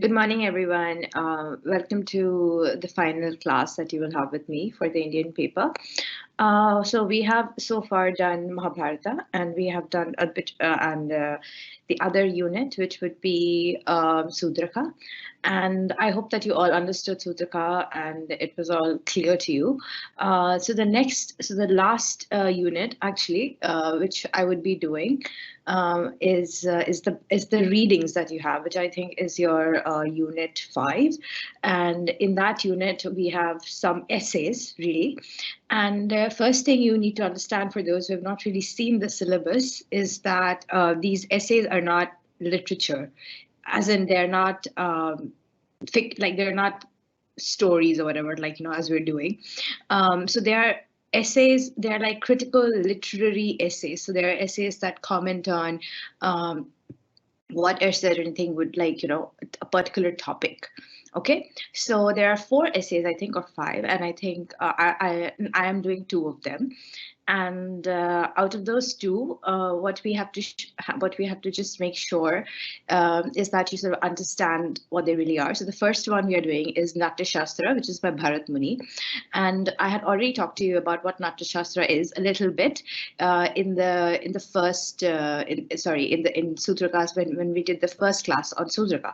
Good morning, everyone. Welcome to the final class that you will have with me for the Indian paper. So we have so far done Mahabharata, and we have done a bit, and the other unit, which would be Sudraka. And I hope that you all understood Sudraka and it was all clear to you. So the last unit actually, which I would be doing, is the readings that you have, which I think is your unit 5, and in that unit we have some essays really. And first thing you need to understand for those who have not really seen the syllabus is that these essays are not literature, as in they're not like they're not stories or whatever, like as we're doing. So they are essays. They're like critical literary essays. So there are essays that comment on what a certain thing would, like, a particular topic. Okay, so there are 4 essays, I think, or 5, and I think I am doing 2 of them. And out of those 2, what we have to just make sure is that you sort of understand what they really are. So the first one we are doing is Natya Shastra, which is by Bharat Muni, and I had already talked to you about what Natya Shastra is a little bit in the first in Sutrakas, when we did the first class on Sutraka,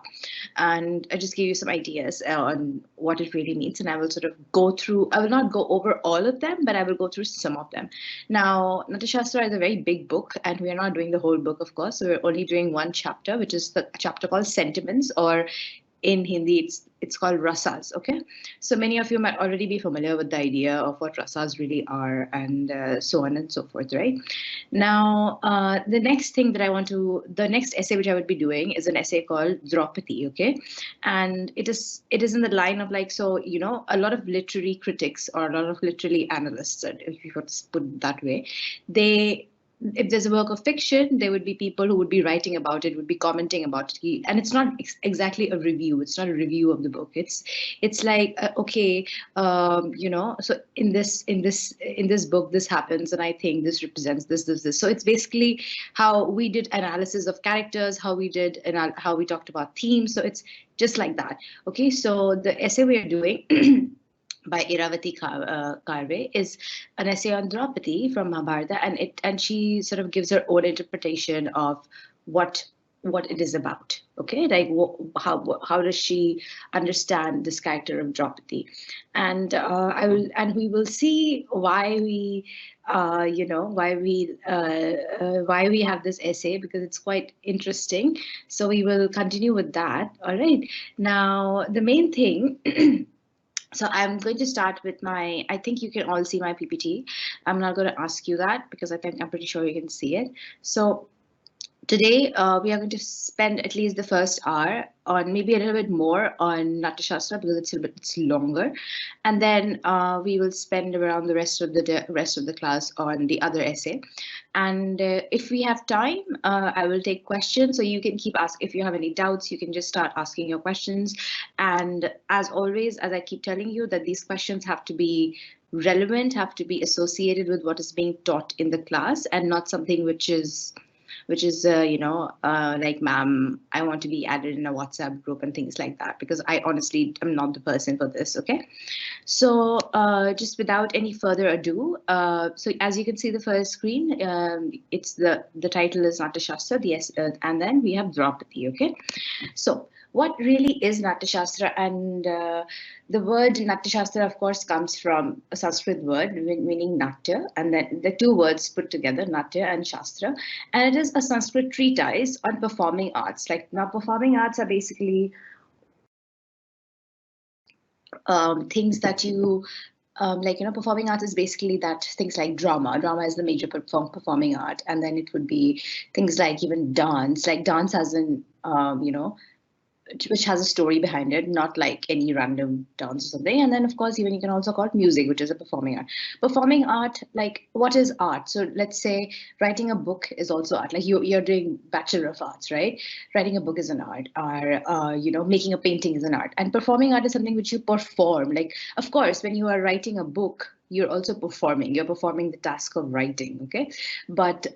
and I just gave you some ideas on what it really means, and I will sort of go through. I will not go over all of them, but I will go through some of them. Now, Natashastra is a very big book, and we are not doing the whole book, of course. So we're only doing one chapter, which is the chapter called Sentiments, or in Hindi, it's called rasas. Okay, so many of you might already be familiar with the idea of what rasas really are, and so on and so forth, right? Now, the next essay which I would be doing is an essay called Draupadi. Okay, and it is in the line of, like, so a lot of literary critics, or a lot of literary analysts, if you could put it that way, they, if there's a work of fiction, there would be people who would be writing about it, would be commenting about it, and it's not exactly a review. It's not a review of the book. It's like, okay, so in this book this happens, and I think this represents this. So it's basically how we did analysis of characters, how we did, and how we talked about themes. So it's just like that. Okay, so the essay we are doing by Iravati Karve is an essay on Draupadi from Mahabharata, and she sort of gives her own interpretation of what it is about. Okay, like how does she understand this character of Draupadi, and we will see why we why we have this essay, because it's quite interesting. So we will continue with that. All right. Now the main thing. So I'm going to start with I think you can all see my PPT. I'm not going to ask you that because I think I'm pretty sure you can see it. So today we are going to spend at least the first hour on, maybe a little bit more on Natya Shastra, because it's longer, and then we will spend around the rest of the class on the other essay. And if we have time, I will take questions. So you can keep asking. If you have any doubts, you can just start asking your questions. And as always, as I keep telling you, that these questions have to be relevant, have to be associated with what is being taught in the class, and not something which is like, ma'am, I want to be added in a WhatsApp group and things like that, because I honestly am not the person for this. Okay, so just without any further ado, so as you can see the first screen, it's the title is Natya Shastra, and then we have Draupadi. Okay, so what really is Natya Shastra? And the word Natya Shastra, of course, comes from a Sanskrit word meaning Natya, and then the 2 words put together, Natya and Shastra, and it is a Sanskrit treatise on performing arts. Like, now, performing arts are basically things that you performing arts is basically that things like drama. Drama is the major performing art, and then it would be things like even dance. Like, dance has an which has a story behind it, not like any random dance or something. And then, of course, even you can also call it music, which is a performing art. Performing art, like, what is art? So let's say writing a book is also art. Like, you're doing Bachelor of Arts, right? Writing a book is an art, or making a painting is an art. And performing art is something which you perform. Like, of course, when you are writing a book, you're also performing. You're performing the task of writing. Okay, but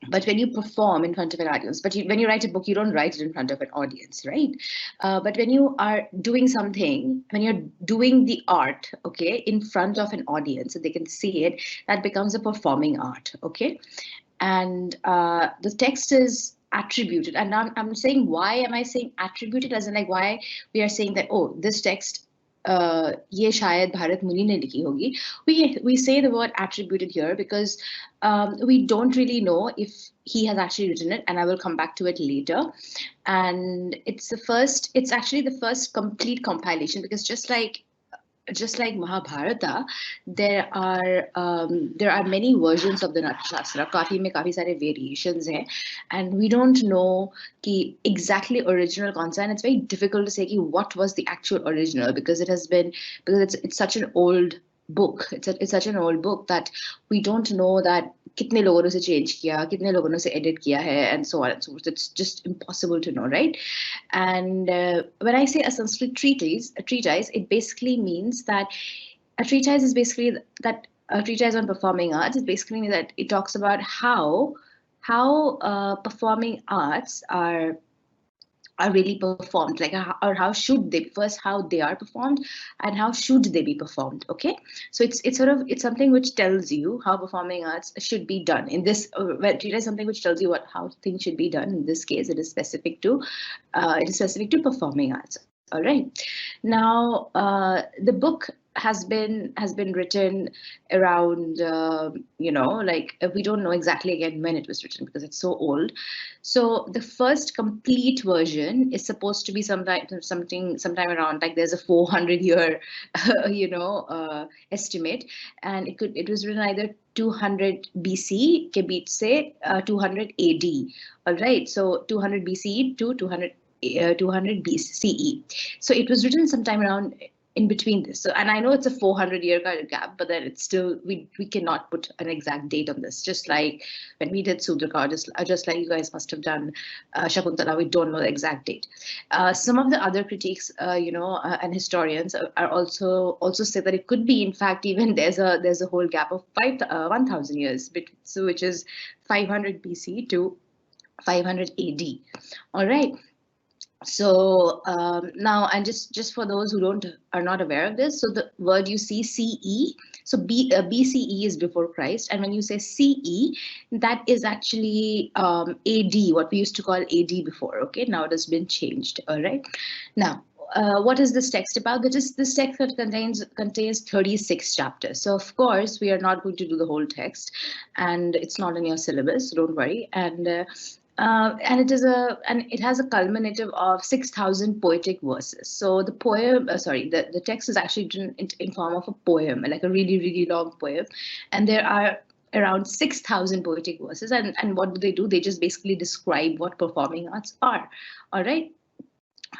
But when you perform in front of an audience, when you write a book, you don't write it in front of an audience, right? But when you are doing something, when you're doing the art, okay, in front of an audience, so they can see it, that becomes a performing art, okay? And the text is attributed. And now I'm saying, why am I saying attributed? As in, like, why we are saying that, oh, this text, ये शायद भारत मुनि ने लिखी होगी. We say the word attributed here because we don't really know if he has actually written it, and I will come back to it later. And it's actually the first complete compilation, because just like Mahabharata, there are many versions of the Natyashastra. काफी में काफी सारे variations हैं, and we don't know कि exactly original कौन सा, and it's very difficult to say कि what was the actual original, because it's such an old book. It's such an old book that we don't know that कितने लोगों ने उसे change किया, कितने लोगों ने उसे edit किया है, and so on and so forth. It's just impossible to know, right? And when I say a Sanskrit treatise, it basically means that a treatise is basically that a treatise on performing arts. It basically means that it talks about how performing arts are really performed, like or how should they, first how they are performed and how should they be performed, okay? So it's something which tells you how performing arts should be done. In this treatise is something which tells you how things should be done. In this case, it is specific to performing arts. All right. Now the book has been written around like we don't know exactly again when it was written because it's so old. So the first complete version is supposed to be sometime around, like, there's a 400-year estimate, and it was written either 200 BC के बीच से 200 AD. All right, so 200 BCE to 200 BCE. So it was written sometime around in between this. So, and I know it's a 400-year kind of gap, but then it's still, we cannot put an exact date on this. Just like when we did Sudraka, just like you guys must have done Shakuntala, we don't know the exact date. Some of the other critiques, and historians are also say that it could be, in fact, even there's a whole gap of 1,000 years, so which is 500 BC to 500 AD. All right. So now, and just for those who are not aware of this, so the word you see CE, so BCE is before Christ, and when you say CE, that is actually AD, what we used to call AD before. Okay, now it has been changed. All right, now. What is this text about? This text contains 36 chapters. So of course we are not going to do the whole text, and it's not in your syllabus, so don't worry. And it has a culminative of 6,000 poetic verses. So the poem, the text is actually written in form of a poem, like a really, really long poem, and there are around 6,000 poetic verses. And what do? They just basically describe what performing arts are. All right.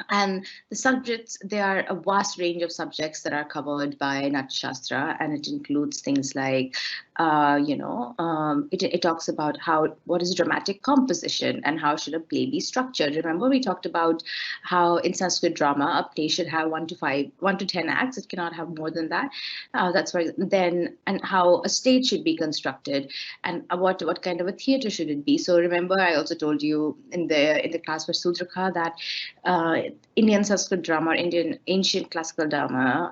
And the subjects, there are a vast range of subjects that are covered by Natyashastra, and it includes things like, it talks about what is dramatic composition and how should a play be structured. Remember, we talked about how in Sanskrit drama, a play should have 1 to 10 acts. It cannot have more than that. That's why then, and how a stage should be constructed, and what kind of a theater should it be. So remember, I also told you in the class for Sudraka that Indian Sanskrit drama, Indian classical drama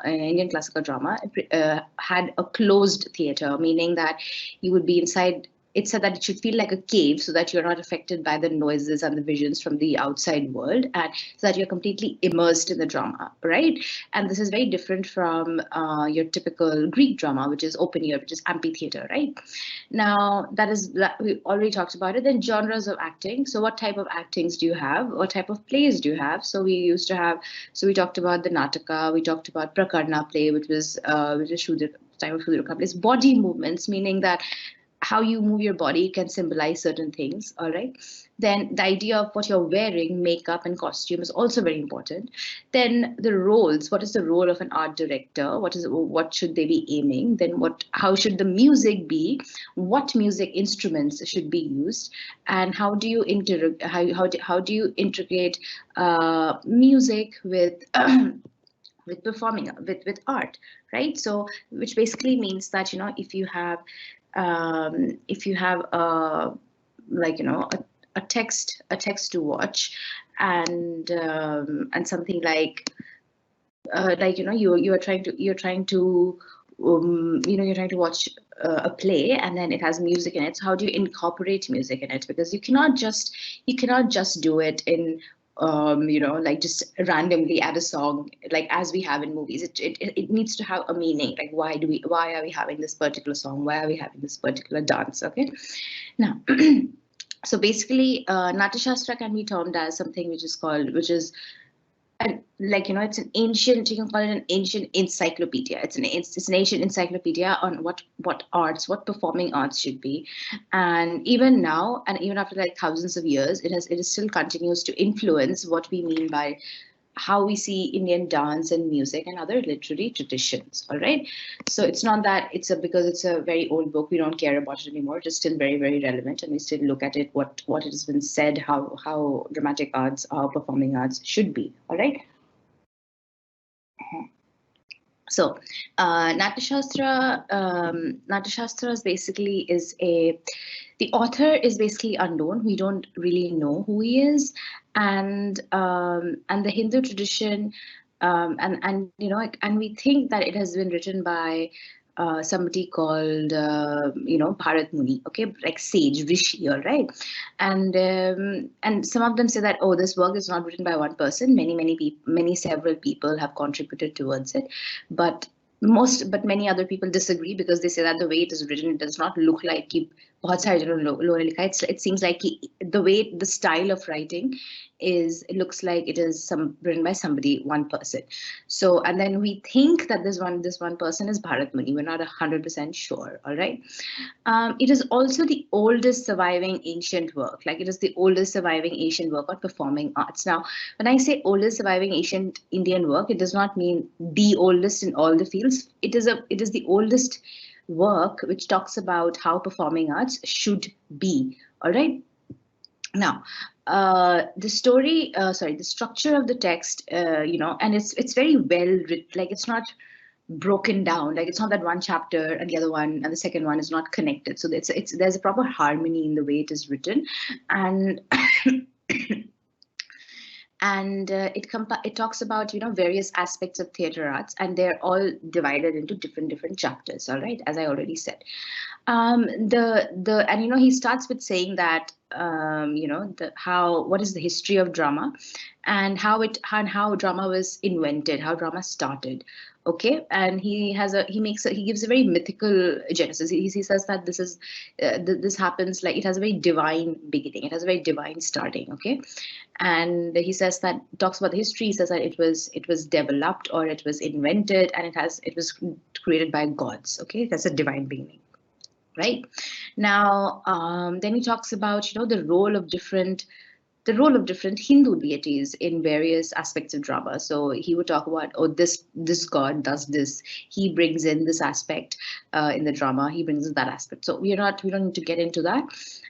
had a closed theater, meaning that you would be inside. It said that it should feel like a cave so that you're not affected by the noises and the visions from the outside world, and so that you're completely immersed in the drama, right? And this is very different from your typical Greek drama, which is open air, which is amphitheater, right? Now, we already talked about it. Then genres of acting. So what type of actings do you have? What type of plays do you have? So we talked about the Nataka, we talked about Prakarna play, which was time of Shudra plays. Body movements, meaning that how you move your body can symbolize certain things. All right. Then the idea of what you're wearing, makeup and costume is also very important. Then the roles, what is the role of an art director? What should they be aiming? Then how should the music be? What music instruments should be used? And how do you how do you integrate music with with performing with art, right? So which basically means that if you have like a text to watch, and something like you're trying to you're trying to watch a play, and then it has music in it. So how do you incorporate music in it? Because you cannot just do it in like just randomly add a song, like as we have in movies. It needs to have a meaning. Like why are we having this particular song? Why are we having this particular dance? Okay, now. So basically, Natyashastra can be termed as something which is and like it's an ancient, you can call it an ancient encyclopedia. It's an ancient encyclopedia on what performing arts should be. And even now, and even after like thousands of years, it is still continues to influence what we mean by how we see Indian dance and music and other literary traditions. All right. So it's not that because it's a very old book, we don't care about it anymore. It's still very, very relevant, and we still look at it, what it has been said, how dramatic arts, how performing arts should be. All right. So, Natyashastra is basically the author is basically unknown. We don't really know who he is, and the Hindu tradition, and and we think that it has been written by somebody called Bharat Muni, okay, like sage rishi, all right. And some of them say that, oh, this work is not written by one person. Many people, several people have contributed towards it, but many other people disagree, because they say that the way it is written, it does not look like बहुत सारे जनों लोगों ने लिखा है. It seems like the style of writing it looks like it is written by one person. So, and then we think that this one person is Bharat Muni. We're not 100% sure. All right. It is also the oldest surviving ancient work. Like, it is the oldest surviving ancient work on performing arts. Now, when I say oldest surviving ancient Indian work, it does not mean the oldest in all the fields. It is the oldest work which talks about how performing arts should be. All right. Now, the structure of the text, and it's very well written. Like, it's not broken down. Like, it's not that one chapter and the other one and the second one is not connected. So there's a proper harmony in the way it is written, and and it talks about various aspects of theater arts, and they're all divided into different chapters. All right, as I already said. The and he starts with saying that what is the history of drama, and how drama was invented, how drama started. Okay, and he gives a very mythical genesis. He says that this happens, like, it has a very divine beginning, it has a very divine starting. Okay, and he says that, talks about the history. He says that it was developed, or it was invented, and it was created by gods. Okay, that's a divine beginning. Right. Now, then he talks about the role of different Hindu deities in various aspects of drama. So he would talk about, oh, this god does this. He brings in this aspect in the drama. He brings in that aspect. So we don't need to get into that.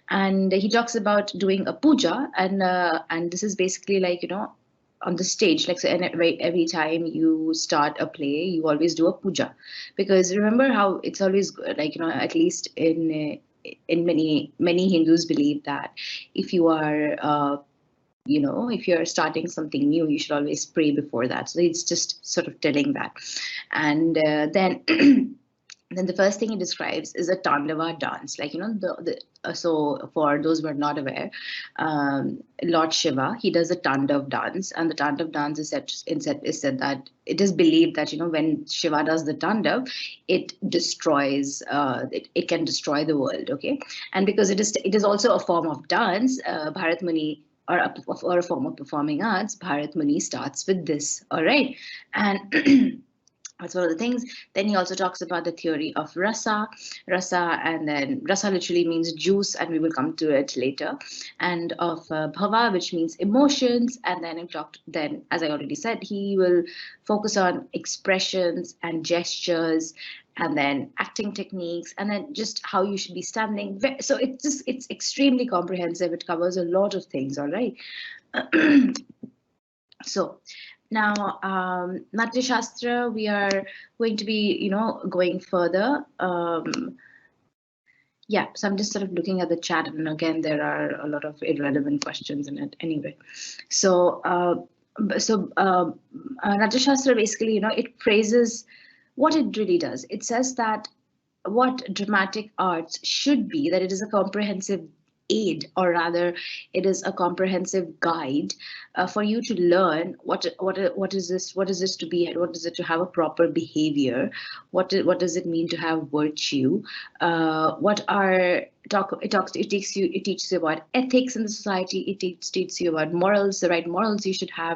And he talks about doing a puja, and this is basically like on the stage, like, so, and every time you start a play, you always do a puja, because remember how it's always like at least in many Hindus believe that if you are if you're starting something new, you should always pray before that. So it's just sort of telling that. And then then the first thing he describes is a Tandava dance. Like, so for those who are not aware, Lord Shiva, he does a Tandav dance, and the Tandav dance is said that it is believed that, when Shiva does the Tandav, it destroys, it can destroy the world. Okay. And because it is also a form of dance, Bharat Muni, or a form of performing arts, Bharat Muni starts with this. All right. And that's one of the things. Then he also talks about the theory of rasa, and then rasa literally means juice, and we will come to it later. And of bhava, which means emotions. And then as I already said, he will focus on expressions and gestures, and then acting techniques, and then just how you should be standing. So it's extremely comprehensive. It covers a lot of things. All right. So now, Natya Shastra, we are going to be, going further. Yeah, so I'm just sort of looking at the chat, and again, there are a lot of irrelevant questions in it. Anyway, so Natyashastra basically, it praises what it really does. It says that what dramatic arts should be, that it is a comprehensive aid, or rather it is a comprehensive guide for you to learn what is this to be, what is it to have a proper behavior, what does it mean to have virtue, what are it teaches you about ethics in the society, it teaches you about morals, the right morals you should have.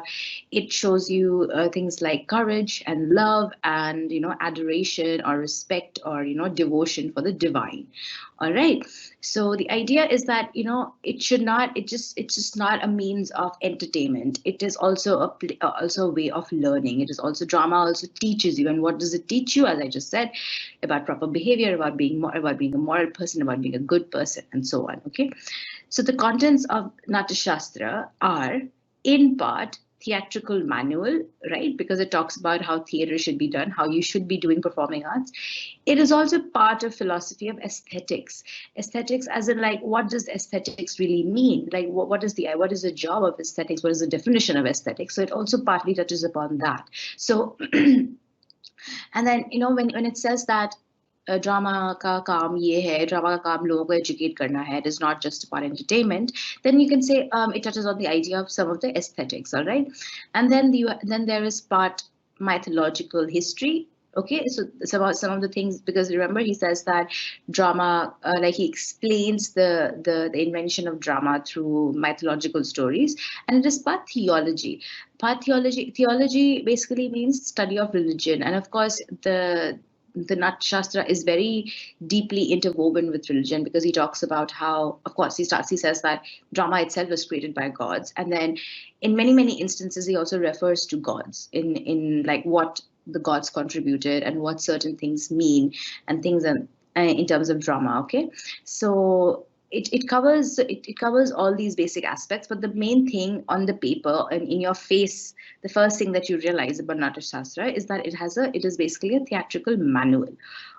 It shows you things like courage and love and adoration or respect or devotion for the divine. All right, so the idea is that it's just not a means of entertainment. It is also also a way of learning. It is also, drama also teaches you. And what does it teach you? As I just said, about proper behavior, about being a moral person, about being a good person, and so on. Okay, so the contents of Natyashastra are in part theatrical manual, right? Because it talks about how theater should be done, how you should be doing performing arts. It is also part of philosophy of aesthetics. Aesthetics, as in, like, what does aesthetics really mean? Like, what is the job of aesthetics? What is the definition of aesthetics? So it also partly touches upon that. So and then when it says that drama ka kaam ye hai, drama ka kaam logon ko educate karna hai, it is not just about entertainment, then you can say it touches on the idea of some of the aesthetics, all right? And then there is part mythological history. Okay, so it's about some of the things, because remember he says that drama, like he explains the invention of drama through mythological stories, and it is part theology. Theology basically means study of religion, and of course the Nat Shastra is very deeply interwoven with religion, because he talks about how, of course, he says that drama itself was created by gods, and then in many instances he also refers to gods in like what the gods contributed and what certain things mean, and things in terms of drama. Okay, so it covers all these basic aspects, but the main thing on the paper and in your face, the first thing that you realize about Natyashastra is that it is basically a theatrical manual.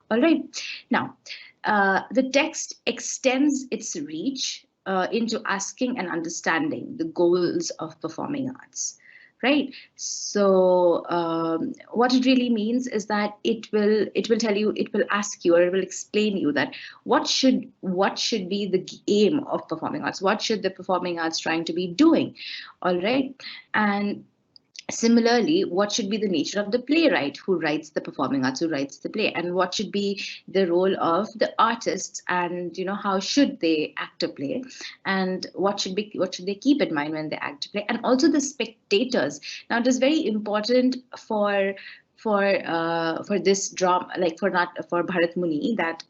All right, now the text extends its reach into asking and understanding the goals of performing arts, right? So what it really means is that it will tell you, it will ask you, or it will explain you that what should be the aim of performing arts, what should the performing arts trying to be doing, all right? And similarly, what should be the nature of the playwright who writes the performing arts, who writes the play, and what should be the role of the artists, and how should they act a play, and what should they keep in mind when they act a play, and also the spectators. Now, it is very important for this drama, like for Bharat Muni, that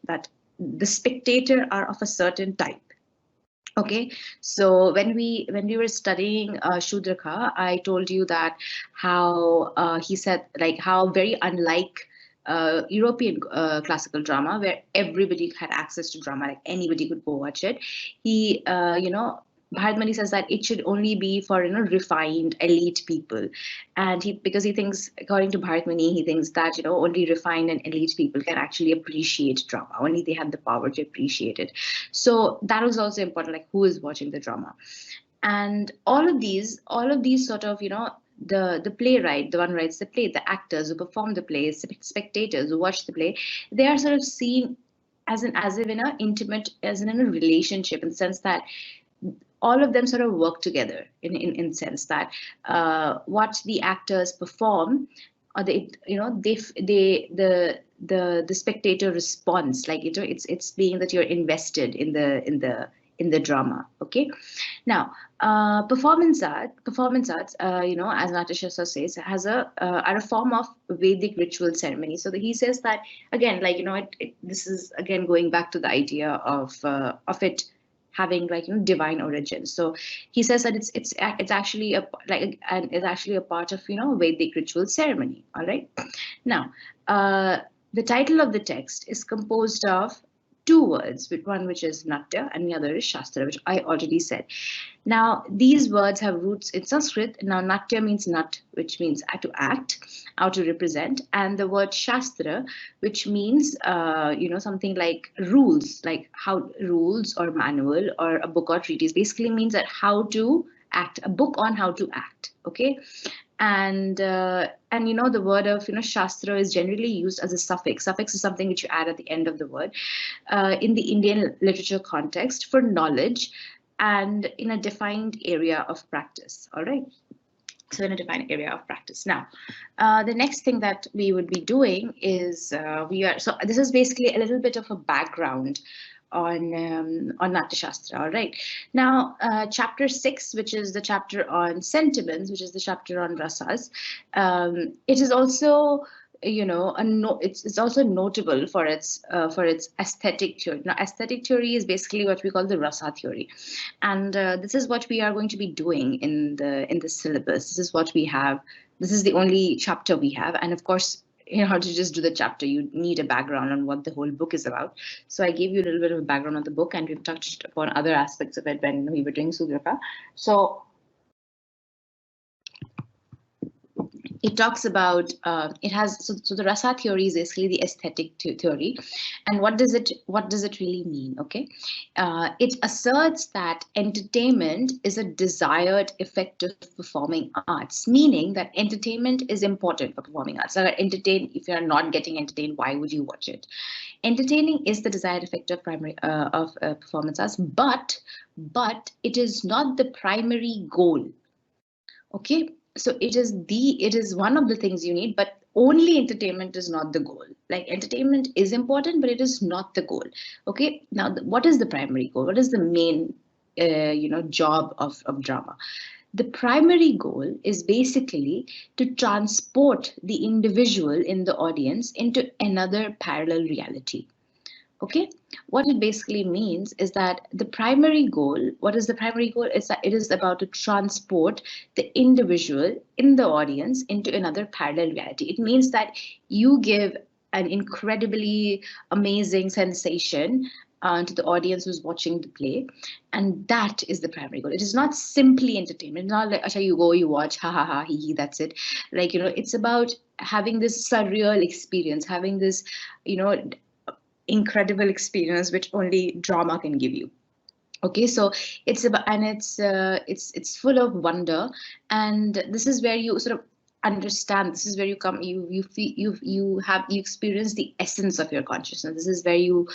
the spectator are of a certain type. Okay, so when we were studying Shudraka, I told you that how he said, like, how very unlike European classical drama, where everybody had access to drama, like anybody could go watch it. Bharatmani says that it should only be for refined elite people, and because he thinks, according to Bharatmani, he thinks that only refined and elite people can actually appreciate drama. Only they have the power to appreciate it. So that was also important, like who is watching the drama, and all of these sort of the playwright, the one who writes the play, the actors who perform the play, spectators who watch the play, they are sort of seen as if in a intimate, as in a relationship, in the sense that all of them sort of work together in sense that what the actors perform, or the spectator responds, like it's being that you're invested in the drama. Okay, now performance arts, as Natasha says, has are a form of Vedic ritual ceremony. So he says that, again, like this is again going back to the idea of it having, like, divine origin. So he says that it's actually a part of Vedic ritual ceremony. All right, now the title of the text is composed of two words, one which is Natya and the other is Shastra, which I already said. Now, these words have roots in Sanskrit. Now, Natya means nat, which means to act, how to represent, and the word Shastra, which means, something like rules, like how rules or manual or a book or treatise, basically means that how to act, a book on how to act, okay? And the word of Shastra is generally used as a suffix. Suffix is something which you add at the end of the word in the Indian literature context for knowledge and in a defined area of practice. All right. So in a defined area of practice. Now, the next thing that we would be doing is so this is basically a little bit of a background on Natya Shastra. All right. Now, chapter 6, which is the chapter on sentiments, which is the chapter on rasas, it is also it's also notable for its aesthetic theory. Now, aesthetic theory is basically what we call the Rasa Theory, and this is what we are going to be doing in the syllabus. This is what we have. This is the only chapter we have, and of course, in order to just do the chapter, you need a background on what the whole book is about. So I gave you a little bit of a background on the book, and we've touched upon other aspects of it when we were doing Sudraka. So it talks about so the Rasa theory is basically the aesthetic theory, and what does it really mean? Okay, it asserts that entertainment is a desired effect of performing arts, meaning that entertainment is important for performing arts. So if you are not getting entertained, why would you watch it? Entertaining is the desired effect of performance arts, but it is not the primary goal. Okay. So it is one of the things you need, but only entertainment is not the goal. Like, entertainment is important, but it is not the goal. Okay. Now, what is the primary goal? What is the main, job of drama? The primary goal is basically to transport the individual in the audience into another parallel reality. Okay, what it basically means is that the primary goal, what is the primary goal? Is that it is about to transport the individual in the audience into another parallel reality. It means that you give an incredibly amazing sensation to the audience who's watching the play, and that is the primary goal. It is not simply entertainment. It's not like, Asha, you go, you watch, ha ha ha, hee hee, that's it. Like, it's about having this surreal experience, having this, incredible experience which only drama can give you. Okay, so it's about, and it's full of wonder, and this is where you sort of understand. This is where you come, you feel, you experience the essence of your consciousness. This is where you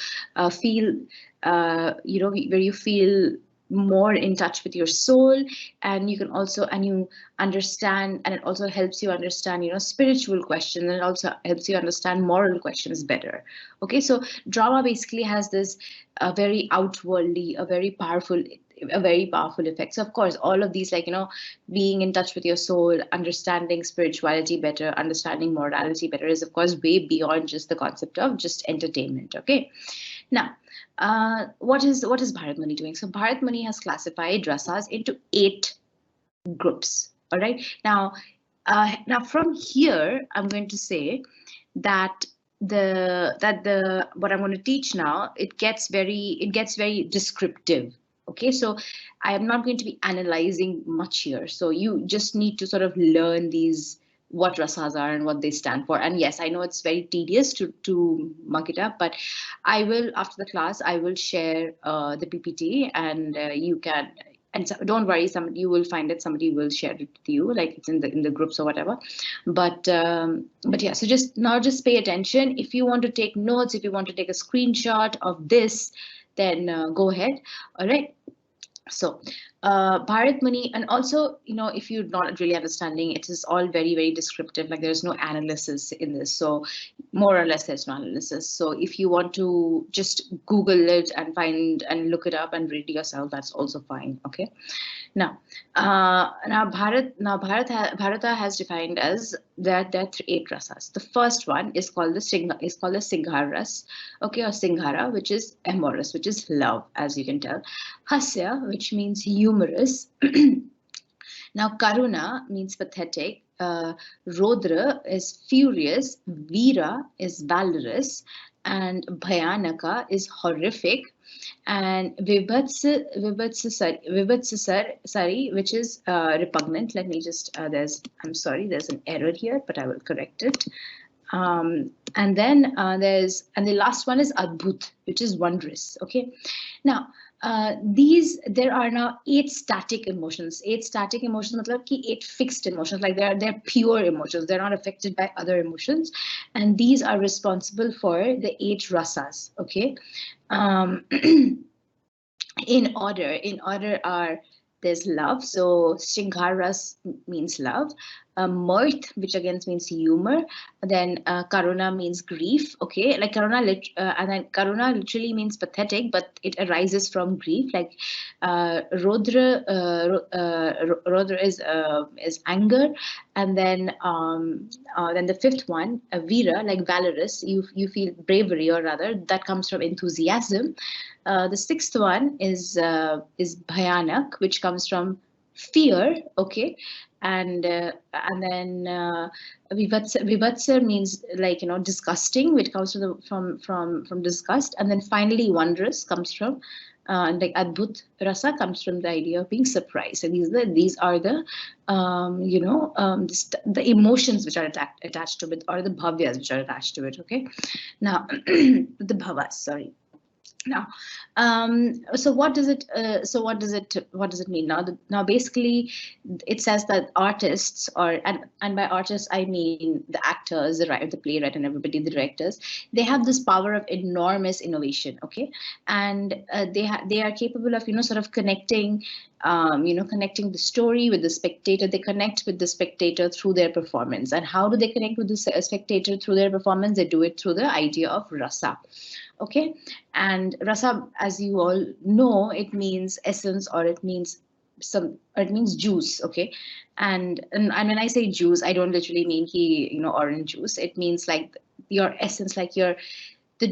feel where you feel more in touch with your soul, and you can also, and you understand, and it also helps you understand spiritual questions, and it also helps you understand moral questions better. Okay, so drama basically has this very outwardly a very powerful effect. So of course, all of these, like, being in touch with your soul, understanding spirituality better, understanding morality better, is of course way beyond just the concept of just entertainment. Okay, now what is Bharat Mani doing? So Bharat Mani has classified rasas into 8 groups. All right. Now from here, I'm going to say that what I'm going to teach now, it gets very descriptive. Okay, so I am not going to be analyzing much here. So you just need to sort of learn these, what rasas are and what they stand for. And yes, I know it's very tedious to mug it up, but I will, after the class, I will share the PPT, and you can, and so, don't worry, you will find it, somebody will share it with you, like it's in the groups or whatever. But yeah, so just pay attention. If you want to take notes, if you want to take a screenshot of this, then go ahead. All right. So Bharat Mani, and also, if you're not really understanding, it is all very, very descriptive. Like, there's no analysis in this. So more or less, there's no analysis. So if you want to just Google it and find and look it up and read it yourself, that's also fine. Okay. Now Bharata has defined as that there are 8 rasas. The first one is called the Singhar ras, okay, or Singhara, which is amorous, which is love, as you can tell. Hasya, which means humorous. Now, Karuna means pathetic. Rodra is furious. Veera is valorous. and Bhayanaka is horrific, and Vibhatsasari, which is repugnant. Let me just, I'm sorry, there's an error here, but I will correct it. And then and the last one is Adbhut, which is wondrous. Okay. Now, there are now 8 static emotions. 8 static emotions, matlab ki 8 fixed emotions, like they're pure emotions. They're not affected by other emotions, and these are responsible for the 8 rasas. Okay. In order are, there's love, so Shringaras means love, mirth, which again means humor, then Karuna means grief. Okay, like and then Karuna literally means pathetic, but it arises from grief. Like Rodra is anger, and then the fifth one, Veera, like valorous. You feel bravery, or rather, that comes from enthusiasm. The sixth one is Bhayanak, which comes from fear. Okay, and then Vivatsa means, like, disgusting, which comes from disgust, and then finally wondrous comes from like Adbhut Rasa comes from the idea of being surprised. And these are the the emotions which are attached to it, or the bhavyas which are attached to it. Okay, now the bhavas. Sorry. Now, so what does it mean now? Now, basically, it says that artists, and by artists I mean the actors, the playwright, and everybody, the directors, they have this power of enormous innovation. Okay, and they are capable of sort of connecting. Connecting the story with the spectator. They connect with the spectator through their performance. And how do they connect with the spectator through their performance? They do it through the idea of rasa. Okay, and rasa, as you all know, it means essence, or it means juice. Okay, and when I say juice, I don't literally mean orange juice. It means like your essence, like the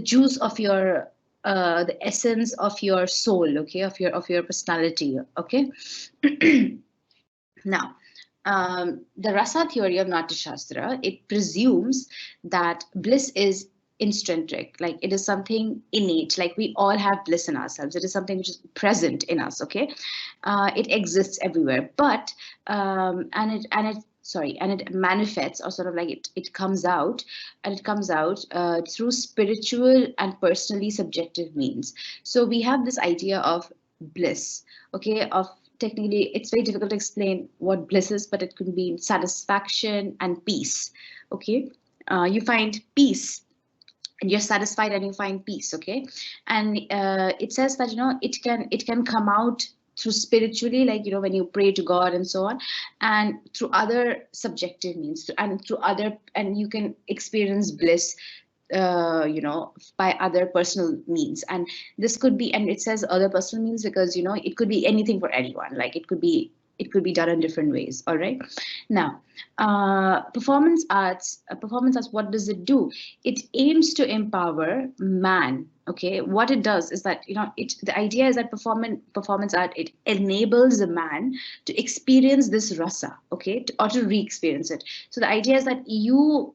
juice of your the essence of your soul. Okay, of your personality. Okay. Now, the Rasa theory of Natya Shastra, it presumes that bliss is intrinsic, like it is something innate, like we all have bliss in ourselves. It is something which is present in us. Okay, it exists everywhere, but and it manifests, or sort of like it comes out, and it comes out through spiritual and personally subjective means. So we have this idea of bliss. Okay, of technically, it's very difficult to explain what bliss is, but it could be satisfaction and peace. Okay, you find peace, and you're satisfied, and you find peace. Okay, and it says that it can come out through spiritually, like when you pray to God and so on, and through other subjective means, and you can experience bliss by other personal means. And this could be, and it says other personal means because it could be anything for anyone. Like it could be done in different ways. All right. Now, performance arts, what does it do? It aims to empower man. Okay, what it does is that the idea is that performance art, it enables a man to experience this rasa. Okay, or to re-experience it. So the idea is that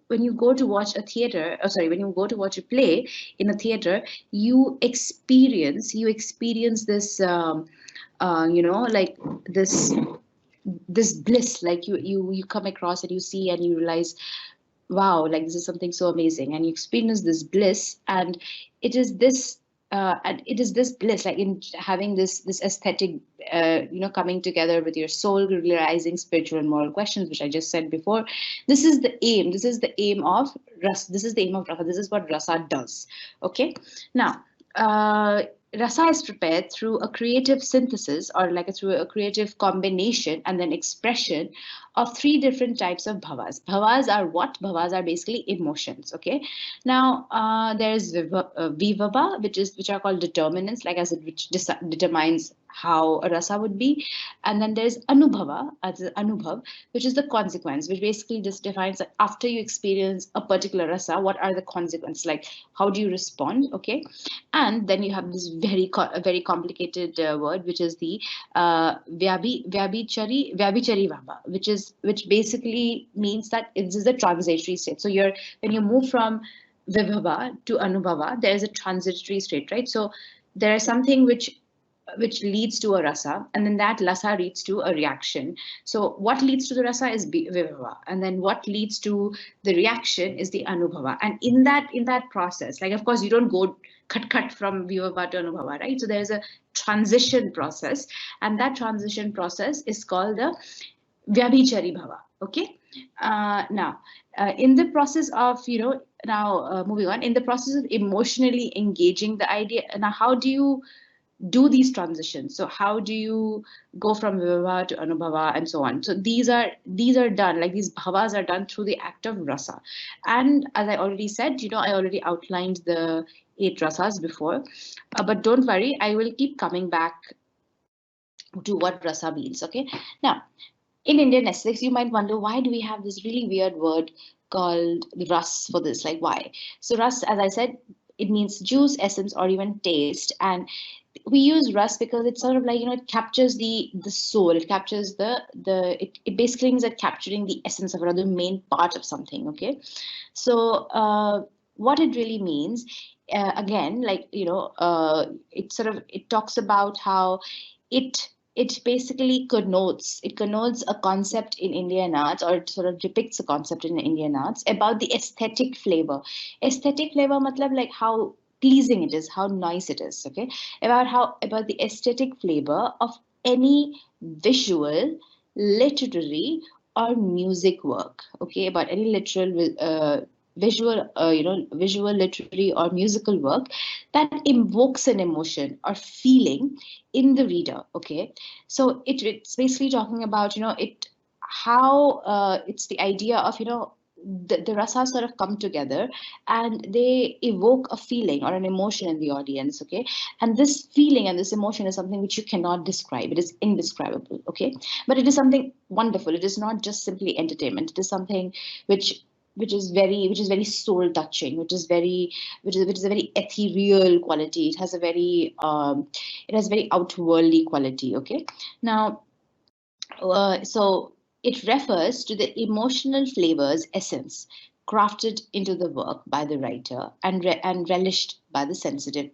when you go to watch a theater, when you go to watch a play in a theater, you experience this like this bliss, like you come across and you see and you realize, wow, like this is something so amazing, and you experience this bliss. And it is this bliss, like in having this aesthetic coming together with your soul, realizing spiritual and moral questions, which I just said before. This is the aim of rasa. This is what rasa does. Okay, now rasa is prepared through a creative synthesis, or through a creative combination and then expression of 3 different types of bhavas. Bhavas are what? Bhavas are basically emotions. Okay. Now there is vibhava, which are called determinants, like which determines how a rasa would be. And then there's anubhava, anubhav, which is the consequence, which basically just defines that after you experience a particular rasa, what are the consequences? Like how do you respond? Okay. And then you have this very complicated word, which is the vyabhichari vaba, which basically means that it is a transitory state. So when you move from vibhava to anubhava, there is a transitory state, right? So there is something which leads to a rasa, and then that rasa leads to a reaction. So what leads to the rasa is vibhava, and then what leads to the reaction is the anubhava. And in that process, like of course you don't go cut from vibhava to anubhava, right? So there is a transition process, and that transition process is called the vyabhichari bhava. Okay. Now, in the process of, moving on, in the process of emotionally engaging the idea, now how do you do these transitions? So how do you go from vibhava to anubhava and so on? So these are done, like these bhavas are done through the act of rasa. And as I already said, I already outlined the 8 rasas before, but don't worry, I will keep coming back to what rasa means. Okay. Now, in Indian aesthetics, you might wonder, why do we have this really weird word called ras for this? Like, why? So ras, as I said, it means juice, essence, or even taste. And we use ras because it's sort of like, it captures the soul. It captures it basically means that capturing the essence of, or the main part of something. Okay. So what it really means, again, like, it talks about how it it basically connotes a concept in Indian arts, or it sort of depicts a concept in Indian arts about the aesthetic flavor. Aesthetic flavor matlab like how pleasing it is, how nice it is, okay? About the aesthetic flavor of any visual, literary, or music work, okay? About any visual, literary, or musical work that invokes an emotion or feeling in the reader. Okay, so it's basically talking about, how it's the idea of, the rasas sort of come together and they evoke a feeling or an emotion in the audience. Okay, and this feeling and this emotion is something which you cannot describe. It is indescribable. Okay, but it is something wonderful. It is not just simply entertainment. It is something which which is very soul touching, which is a very ethereal quality. It has very outworldly quality. Okay, now, so it refers to the emotional flavors essence crafted into the work by the writer and relished by the sensitive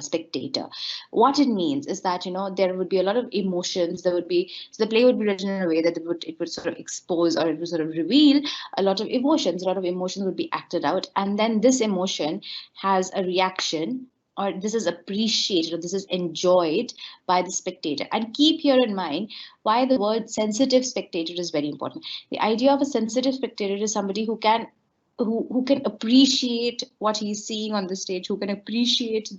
spectator. What it means is that, there would be a lot of emotions. So the play would be written in a way that it would sort of expose, or it would sort of reveal a lot of emotions. A lot of emotions would be acted out, and then this emotion has a reaction, or this is appreciated, or this is enjoyed by the spectator. And keep here in mind why the word sensitive spectator is very important. The idea of a sensitive spectator is somebody who can appreciate what he's seeing on the stage, who can appreciate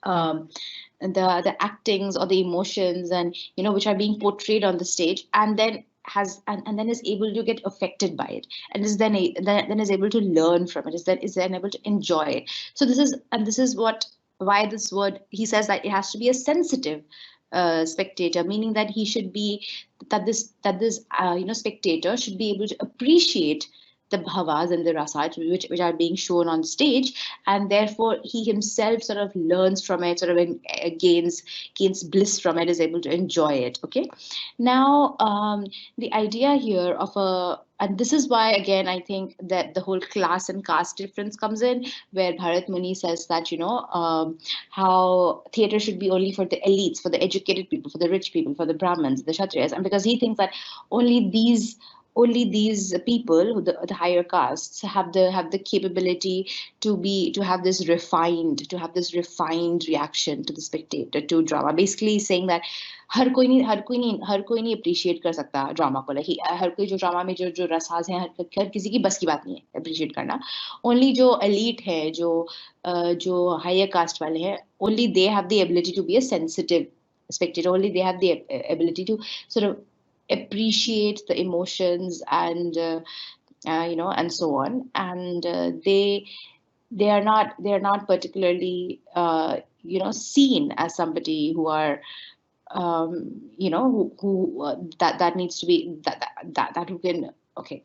um, the actings or the emotions, and which are being portrayed on the stage, and then and then is able to get affected by it, and then is able to learn from it, is then able to enjoy it. So this is why this word, he says that it has to be a sensitive spectator, meaning that he should be that this spectator should be able to appreciate the bhavas and the rasas which are being shown on stage, and therefore he himself sort of learns from it, sort of gains bliss from it, is able to enjoy it. Okay, now, the idea here of a and this is why, again, I think that the whole class and caste difference comes in, where Bharat Muni says that, how theatre should be only for the elites, for the educated people, for the rich people, for the Brahmins, the Kshatriyas, and because he thinks that only these people, the higher castes, have the capability to have this refined reaction to the spectator, to drama. Basically saying that हर कोई नहीं appreciate कर सकता drama को, like हर कोई जो drama में जो रसास हैं, हर किसी की बस की बात नहीं है appreciate करना. Only जो elite है, जो higher caste वाले हैं, only they have the ability to be a sensitive spectator. Only they have the ability to sort of appreciate the emotions, and so on. And they are not particularly seen as somebody who are that needs to be that who can. Okay,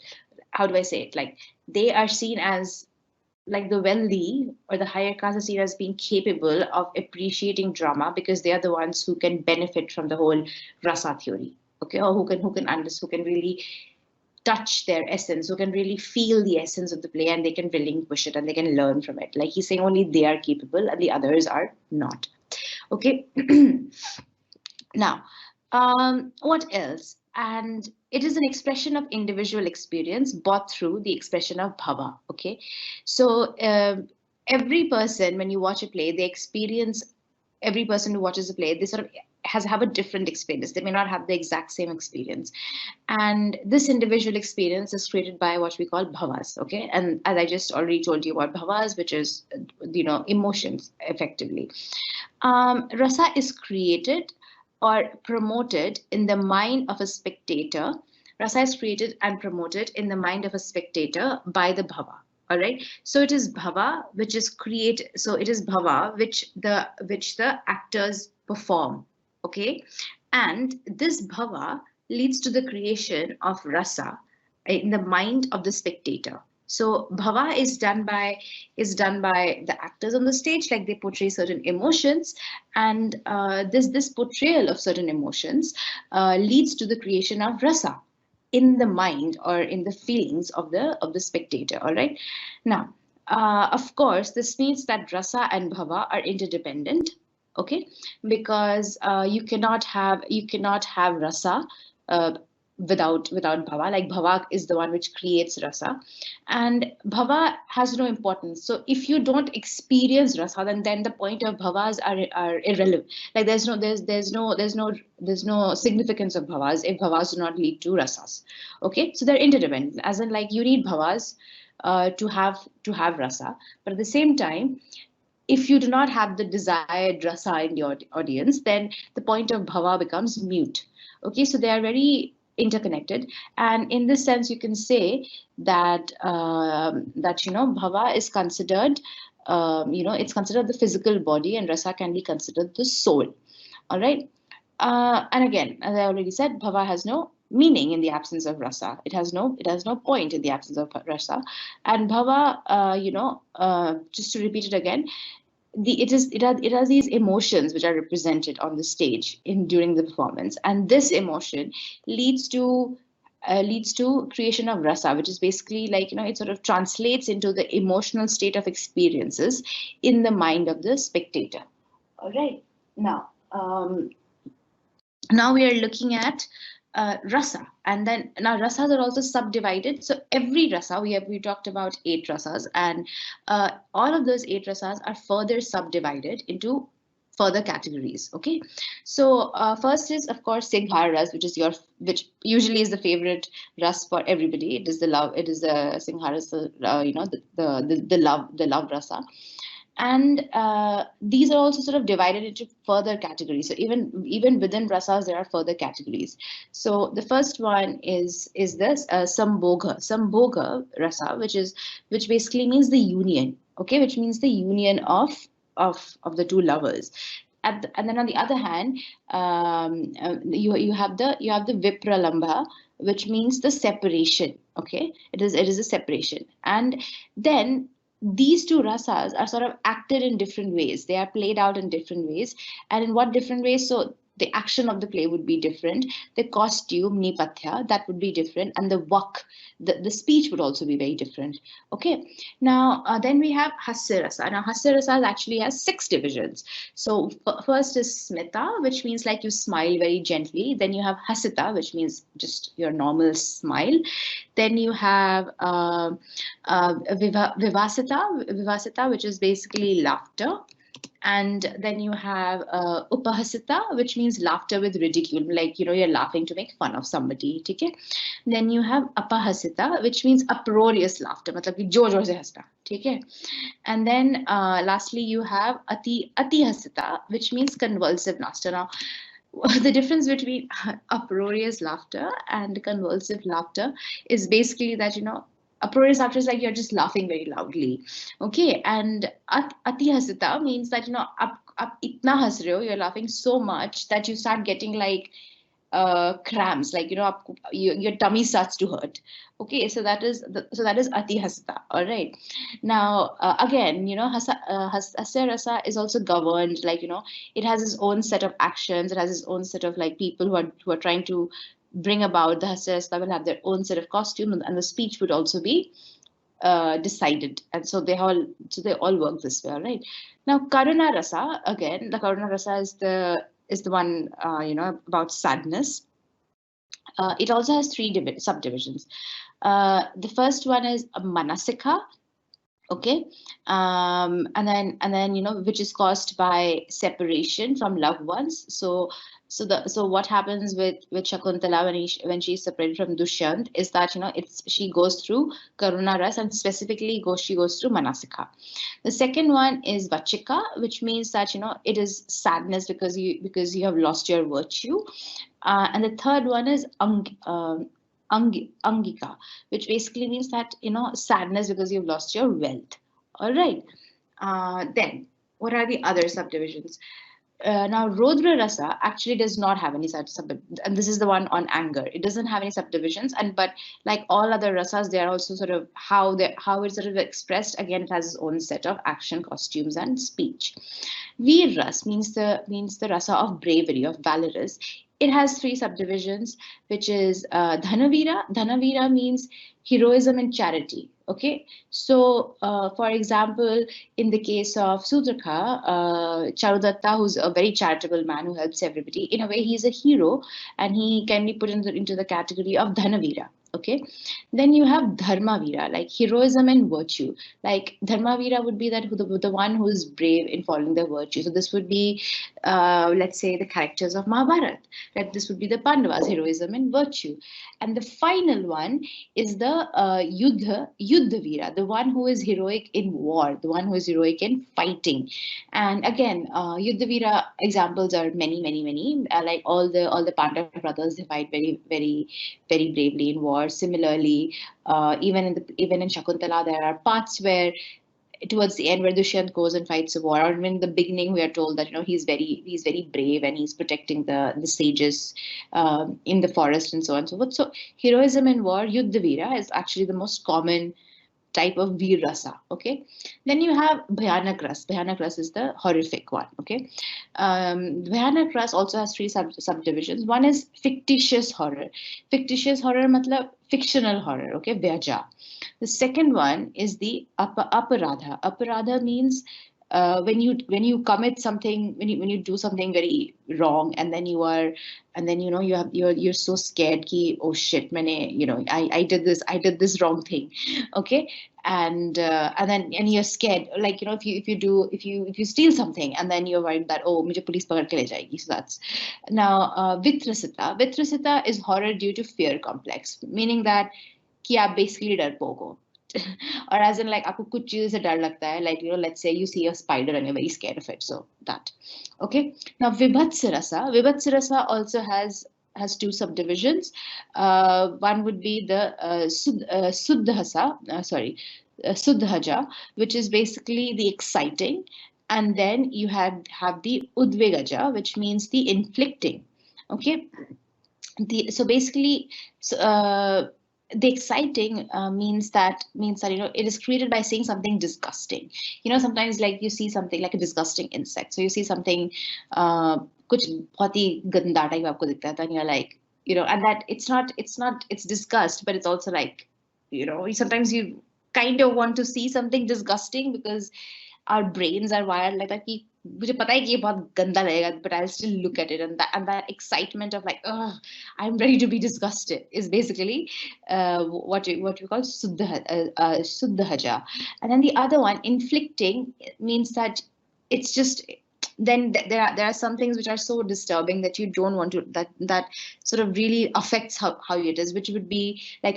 how do I say it? Like, they are seen as, like, the wealthy or the higher caste are seen as being capable of appreciating drama, because they are the ones who can benefit from the whole rasa theory. Okay, or who can really touch their essence, who can really feel the essence of the play, and they can relinquish it and they can learn from it. Like he's saying only they are capable and the others are not. Okay. Now, what else? And it is an expression of individual experience brought through the expression of bhava. Okay, so every person, when you watch a play, they experience. Every person who watches a play, they sort of have a different experience. They may not have the exact same experience, and this individual experience is created by what we call bhavas. Okay, and as I just already told you about bhavas, which is emotions, effectively. Rasa is created or promoted in the mind of a spectator. Rasa is created and promoted in the mind of a spectator by the bhava. All right. So it is bhava which is created. So it is bhava which the actors perform. Okay. And this bhava leads to the creation of rasa in the mind of the spectator. So bhava is done by the actors on the stage, like they portray certain emotions, and this portrayal of certain emotions leads to the creation of rasa in the mind or in the feelings of the spectator. All right. Now, of course, this means that rasa and bhava are interdependent. Okay, because you cannot have rasa without bhava. Like bhava is the one which creates rasa, and bhava has no importance. So if you don't experience rasa, then the point of bhavas are irrelevant. Like there's no significance of bhavas if bhavas do not lead to rasas. Okay, so they're interdependent, as in like you need bhavas to have rasa, but at the same time, if you do not have the desired rasa in your audience, then the point of bhava becomes mute. Okay, so they are very interconnected, and in this sense, you can say that bhava is considered, it's considered the physical body, and rasa can be considered the soul. All right, and again, as I already said, bhava has no meaning in the absence of rasa. It has no point in the absence of rasa, and bhava, just to repeat it again, it has these emotions which are represented on the stage during the performance, and this emotion leads to creation of rasa, which is basically like it sort of translates into the emotional state of experiences in the mind of the spectator. All right, now we are looking at rasa, and then now rasas are also subdivided. So every rasa, we talked about 8 rasas, and all of those 8 rasas are further subdivided into further categories. Okay, so first is of course Singhara ras, which usually is the favorite ras for everybody. It is the love. It is the Singhara, the love rasa. And these are also sort of divided into further categories. So even within rasas, there are further categories. So the first one is this sambhoga rasa, which basically means the union. Okay, which means the union of the two lovers. And then on the other hand, you have the vipralambha, which means the separation. Okay, it is a separation, and then these two rasas are sort of acted in different ways. They are played out in different ways. And in what different ways? So the action of the play would be different. The costume, nipatya, that would be different. And the vak, the speech would also be very different. Okay. Now, then we have hasya rasa. Now, hasya rasa actually has 6 divisions. So first is smita, which means like you smile very gently. Then you have hasita, which means just your normal smile. Then you have vivasita, which is basically laughter. And then you have upahasita, which means laughter with ridicule, like you're laughing to make fun of somebody. Okay? Then you have apahasita, which means uproarious laughter, matlab ki jor jor se hasna. Okay? And then lastly you have ati hasita, which means convulsive laughter. Now, the difference between uproarious laughter and convulsive laughter is basically that uproarious laughter is like you're just laughing very loudly. Okay, and ati hasita means that आप itna has rahe ho, you're laughing so much that you start getting like cramps, like your tummy starts to hurt. Okay, so that is ati hasita. All right, now again, hasya rasa is also governed, like it has its own set of actions. It has its own set of like people who are trying to bring about, the Hasarasta will have their own set of costumes, and the speech would also be decided. And so they all work this way, right? Now, Karuna Rasa, again, the Karuna Rasa is the one, about sadness. It also has three subdivisions. The first one is Manasika, okay, and then which is caused by separation from loved ones. So what happens with Shakuntala when she's separated from Dushyant is that she goes through Karuna Ras, and specifically she goes through Manasika. The second one is Vachika, which means that it is sadness because you have lost your virtue. And the third one is Angika, which basically means that sadness because you've lost your wealth. All right. Then what are the other subdivisions? Now, Rodra Rasa actually does not have any such and this is the one on anger. It doesn't have any subdivisions, but like all other rasas, they are also sort of how it's sort of expressed. Again, it has its own set of action, costumes, and speech. Veer Ras means the rasa of bravery, of valorous. It has three subdivisions, which is Dhanavira. Dhanavira means heroism and charity. Okay, so for example, in the case of Sudrakha, Charudatta, who's a very charitable man who helps everybody, in a way he's a hero, and he can be put into the category of Dhanavira. Okay, then you have Dharmavira, like heroism and virtue. Like Dharmavira would be that the one who is brave in following their virtue. So this would be, let's say, the characters of Mahabharata. That this would be the Pandavas, heroism and virtue. And the final one is the Yuddhavira, the one who is heroic in war, the one who is heroic in fighting. And again, Yuddhavira examples are many, many, many. Like all the Pandava brothers, they fight very, very, very bravely in war. Similarly, even in Shakuntala, there are parts where towards the end where Dushyant goes and fights a war, or even in the beginning we are told that he's very brave and he's protecting the sages in the forest and so on and so forth. So heroism in war, Yuddhavira, is actually the most common type of Veer Rasa. Okay, then you have Bhayanak Ras. Bhayanak Ras is the horrific one. Okay, Bhayanak Ras also has three subdivisions. One is fictitious horror. Fictitious horror matlab fictional horror. Okay, Vyaja. The second one is the aparadha. Aparadha means when you commit something, when you do something very wrong, and then you're so scared ki, oh shit, I did this wrong thing. Okay, and you're scared, like if you steal something, and then you're worried that, oh, mujhe police pakad ke le jayegi. So that's now Vitrasita. Vitrasita is horror due to fear complex, meaning that कि आप basically डरपोक हो or as in like आपको कुछ चीज़ों से डर लगता है, like let's say you see a spider and you're very scared of it, so that. Okay, now Vibhatsa Rasa also has two subdivisions. One would be the Suddhaja, which is basically the exciting, and then you have the Udvegaja, which means the inflicting. Okay, so basically the exciting means that it is created by seeing something disgusting. Sometimes like you see something like a disgusting insect, so you see something कुछ बहुत ही गंदा type आपको दिखता है, then you're like, and that it's disgust, but it's also like, sometimes you kind of want to see something disgusting because our brains are wired like that कि मुझे पता है कि ये बहुत गंदा लगेगा, but I'll still look at it, and that excitement of like, oh, I'm ready to be disgusted is basically what you call Suddhaja. And then the other one, inflicting, means that it's just, then there are some things which are so disturbing that you don't want to, that sort of really affects how it is, which would be like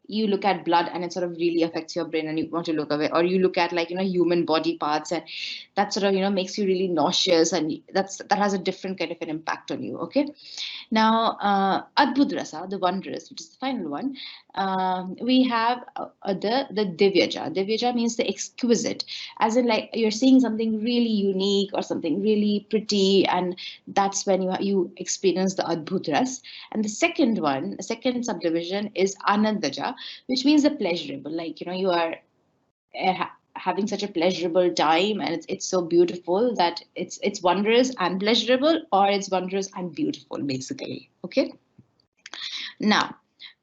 you look at blood and it sort of really affects your brain and you want to look away, or you look at like human body parts and that sort of makes you really nauseous, and that has a different kind of an impact on you. Okay, now Adbhut Rasa, the wondrous, which is the final one, we have the Divyaja. Divyaja means the exquisite, as in like you're seeing something really unique or something really pretty, and that's when you experience the Adbhut Ras. And the second subdivision is Anandaja, which means the pleasurable, like you are having such a pleasurable time, and it's so beautiful that it's wondrous and pleasurable, or it's wondrous and beautiful, basically. Okay, Now,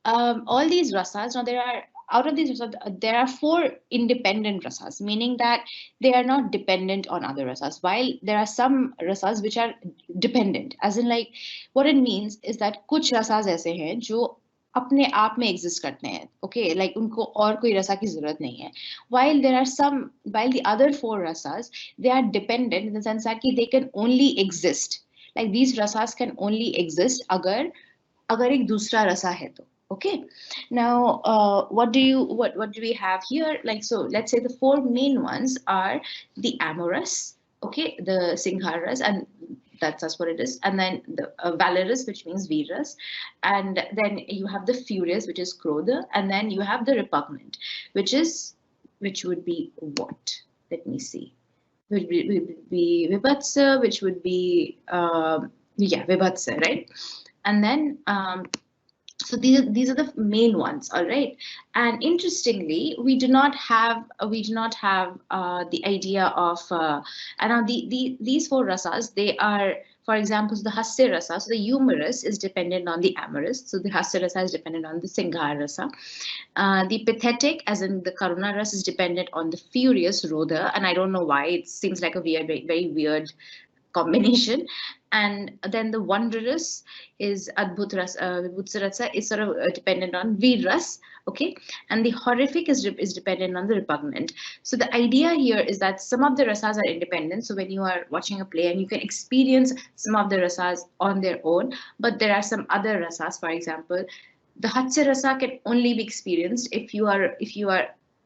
all these rasas, now there are, out of these rasas, there are four independent rasas, meaning that they are not dependent on other rasas, while there are some rasas which are dependent, as in like, what it means is that कुछ rasas ऐसे हैं जो अपने आप में exist करते हैं, okay, like उनको और कोई रसा की जरूरत नहीं है, while there are some, while the other four rasas, they are dependent in the sense that कि they can only exist, like these rasas can only exist अगर अगर एक दूसरा रसा है तो, okay. Now what do we have here, like, so let's say the four main ones are the amorous, okay, the singharas, and that's what it is, and then the valorous, which means viras, and then you have the furious, which is krodha, and then you have the repugnant, which would be what, let me see, would be vibhatsa, which would be yeah, vibhatsa, right? And then so these are the main ones, all right. And interestingly, we do not have the idea of and these four rasas, they are, for example, the hasya rasa, so the humorous is dependent on the amorous, so the hasya rasa is dependent on the singhar rasa. The pathetic, as in the karuna rasa, is dependent on the furious rodha, and I don't know why, it seems like a weird, very weird combination. And then the wondrous is adbhut ras, vibhutsa rasa is sort of dependent on viras, okay, and the horrific is dependent on the repugnant. So the idea here is that some of the rasas are independent, so when you are watching a play and you can experience some of the rasas on their own, but there are some other rasas, for example, the hatsya rasa can only be experienced if you are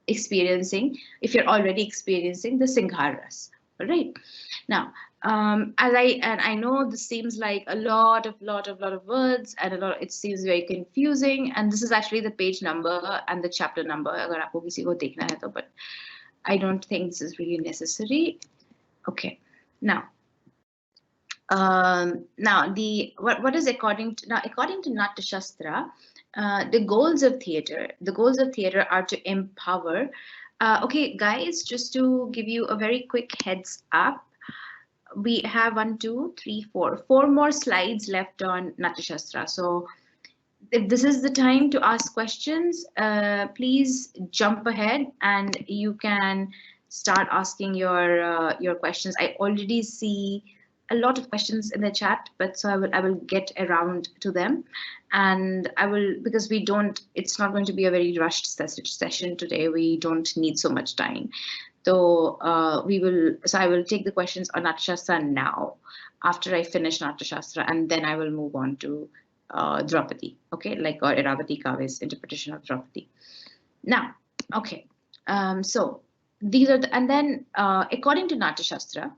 experiencing, if you're already experiencing the singhar ras, all right. Now, as I know this seems like a lot of words, and it seems very confusing. And this is actually the page number and the chapter number, अगर आपको किसी को देखना है तो, but I don't think this is really necessary. Okay, now what is according to Natya Shastra, the goals of theater are to empower. Okay, guys, just to give you a very quick heads up, we have 4 more slides left on Natya Shastra. So if this is the time to ask questions, please jump ahead and you can start asking your questions. I already see a lot of questions in the chat, but so I will get around to them, and I will, because it's not going to be a very rushed session today. We don't need so much time. So I will take the questions on Natya Shastra now, after I finish Natya Shastra, and then I will move on to Draupadi, okay, like, or Iravati Kave's interpretation of Draupadi. Now, okay, so these are and then according to Natya Shastra,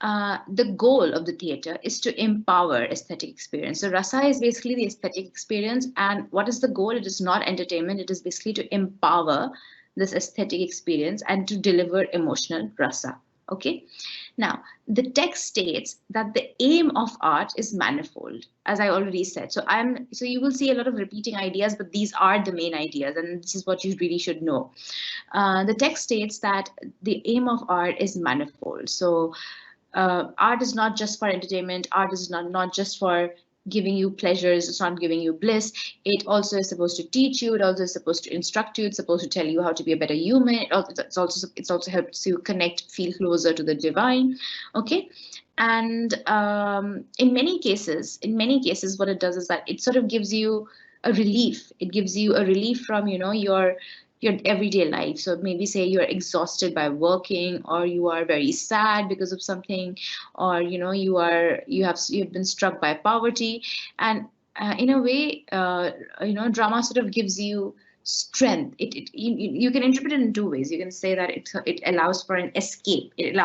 the goal of the theater is to empower aesthetic experience. So rasa is basically the aesthetic experience, and what is the goal? It is not entertainment. It is basically to empower this aesthetic experience and to deliver emotional rasa. Okay. Now, the text states that the aim of art is manifold, as I already said. So you will see a lot of repeating ideas, but these are the main ideas, and this is what you really should know. The text states that the aim of art is manifold. So art is not just for entertainment. Art is not just for giving you pleasures, it's not giving you bliss. It also is supposed to teach you, it also is supposed to instruct you, it's supposed to tell you how to be a better human. It also helps you connect, feel closer to the divine. Okay. And in many cases, what it does is that it sort of gives you a relief. It gives you a relief from, your everyday life. So maybe say you're exhausted by working, or you are very sad because of something, or you've been struck by poverty, and in a way, drama sort of gives you strength. You can interpret it in two ways. You can say that it allows for an escape. It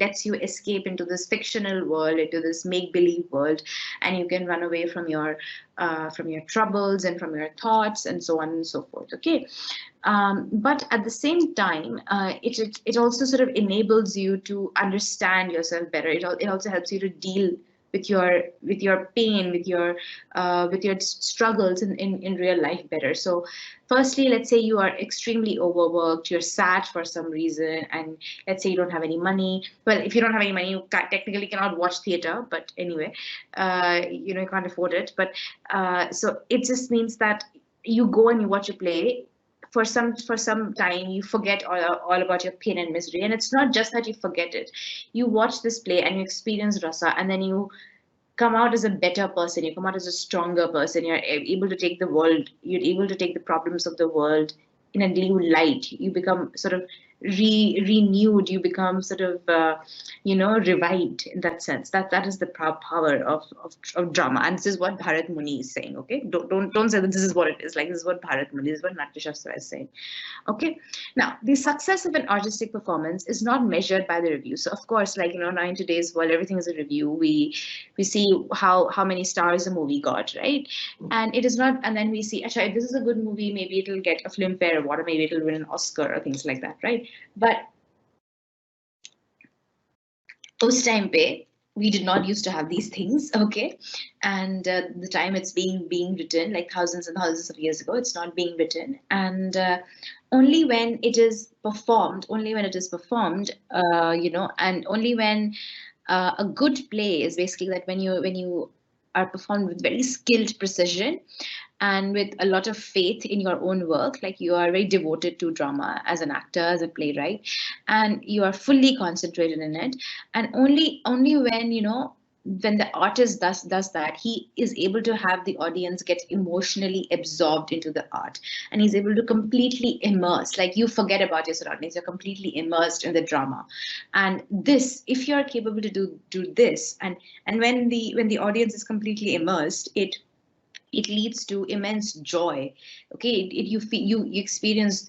lets you escape into this fictional world, into this make-believe world, and you can run away from your troubles and from your thoughts and so on and so forth. Okay. But at the same time, it also sort of enables you to understand yourself better. It also helps you to deal with your pain, with your struggles in real life better. So firstly, let's say you are extremely overworked, you're sad for some reason, and let's say you don't have any money. Well, if you don't have any money, you technically cannot watch theater, but anyway, you know, you can't afford it. But so it just means that you go and you watch a play. For some time, you forget all about your pain and misery, and it's not just that you forget it. You watch this play and you experience rasa, and then you come out as a better person, you come out as a stronger person, you're able to take the world, you're able to take the problems of the world in a new light. You become sort of renewed, you become sort of you know, revived in that sense. That is the power of drama, and this is what Bharat Muni is saying. Okay, don't say that this is what it is. Like, this is what Bharat Muni, this is what Natya Shastra is saying. Okay, now the success of an artistic performance is not measured by the review. So of course, like, you know, now in today's world, everything is a review. We see how many stars a movie got, right? And it is not, and then we see, actually, if this is a good movie, maybe it'll get a Filmfare award, or maybe it'll win an Oscar or things like that, right? But post time pay, we did not used to have these things, okay? And the time it's being written, like thousands and thousands of years ago, it's not being written. And only when it is performed, you know, and only when a good play is basically that when you are performed with very skilled precision and with a lot of faith in your own work, like you are very devoted to drama as an actor, as a playwright, and you are fully concentrated in it. And only when, you know, when the artist does that, he is able to have the audience get emotionally absorbed into the art, and he's able to completely immerse, like you forget about your surroundings, you're completely immersed in the drama. And this, if you're capable to do this, and when the audience is completely immersed, it leads to immense joy. Okay, you feel, you experience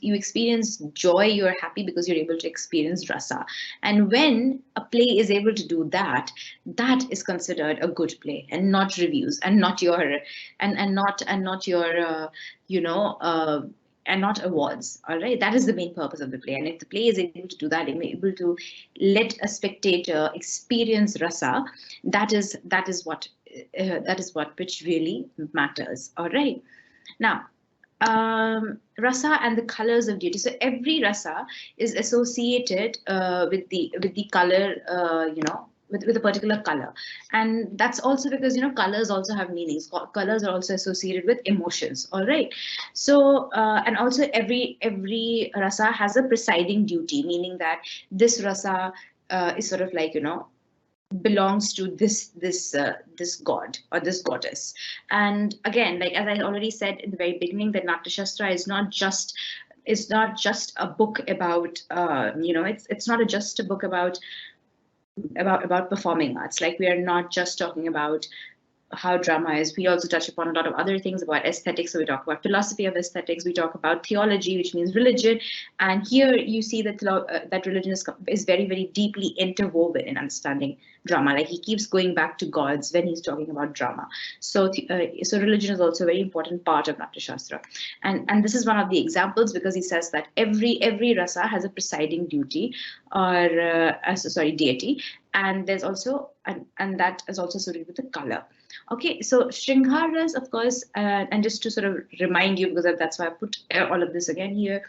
joy, you're happy because you're able to experience rasa. And when a play is able to do that, that is considered a good play, and not reviews, and not your and not your you know, and not awards. All right, that is the main purpose of the play. And if the play is able to do that, able to let a spectator experience rasa, that is what which really matters. All right, now rasa and the colors of duty. So every rasa is associated with the color, you know, with a particular color. And that's also because, you know, colors also have meanings. Colors are also associated with emotions. All right, so and also every rasa has a presiding duty, meaning that this rasa is sort of like, you know, belongs to this god or this goddess. And again, like as I already said in the very beginning, that Natya Shastra is not just a book about you know, it's not just a book about performing arts. Like, we are not just talking about how drama is. We also touch upon a lot of other things about aesthetics. So we talk about philosophy of aesthetics. We talk about theology, which means religion. And here you see that that religion is very, very deeply interwoven in understanding drama. Like, he keeps going back to gods when he's talking about drama. So so religion is also a very important part of Natya Shastra. And this is one of the examples, because he says that every rasa has a presiding duty, or deity. And there's also and that is also associated with the color. Okay, so Shringharas, of course, and just to sort of remind you, because that's why I put all of this again here,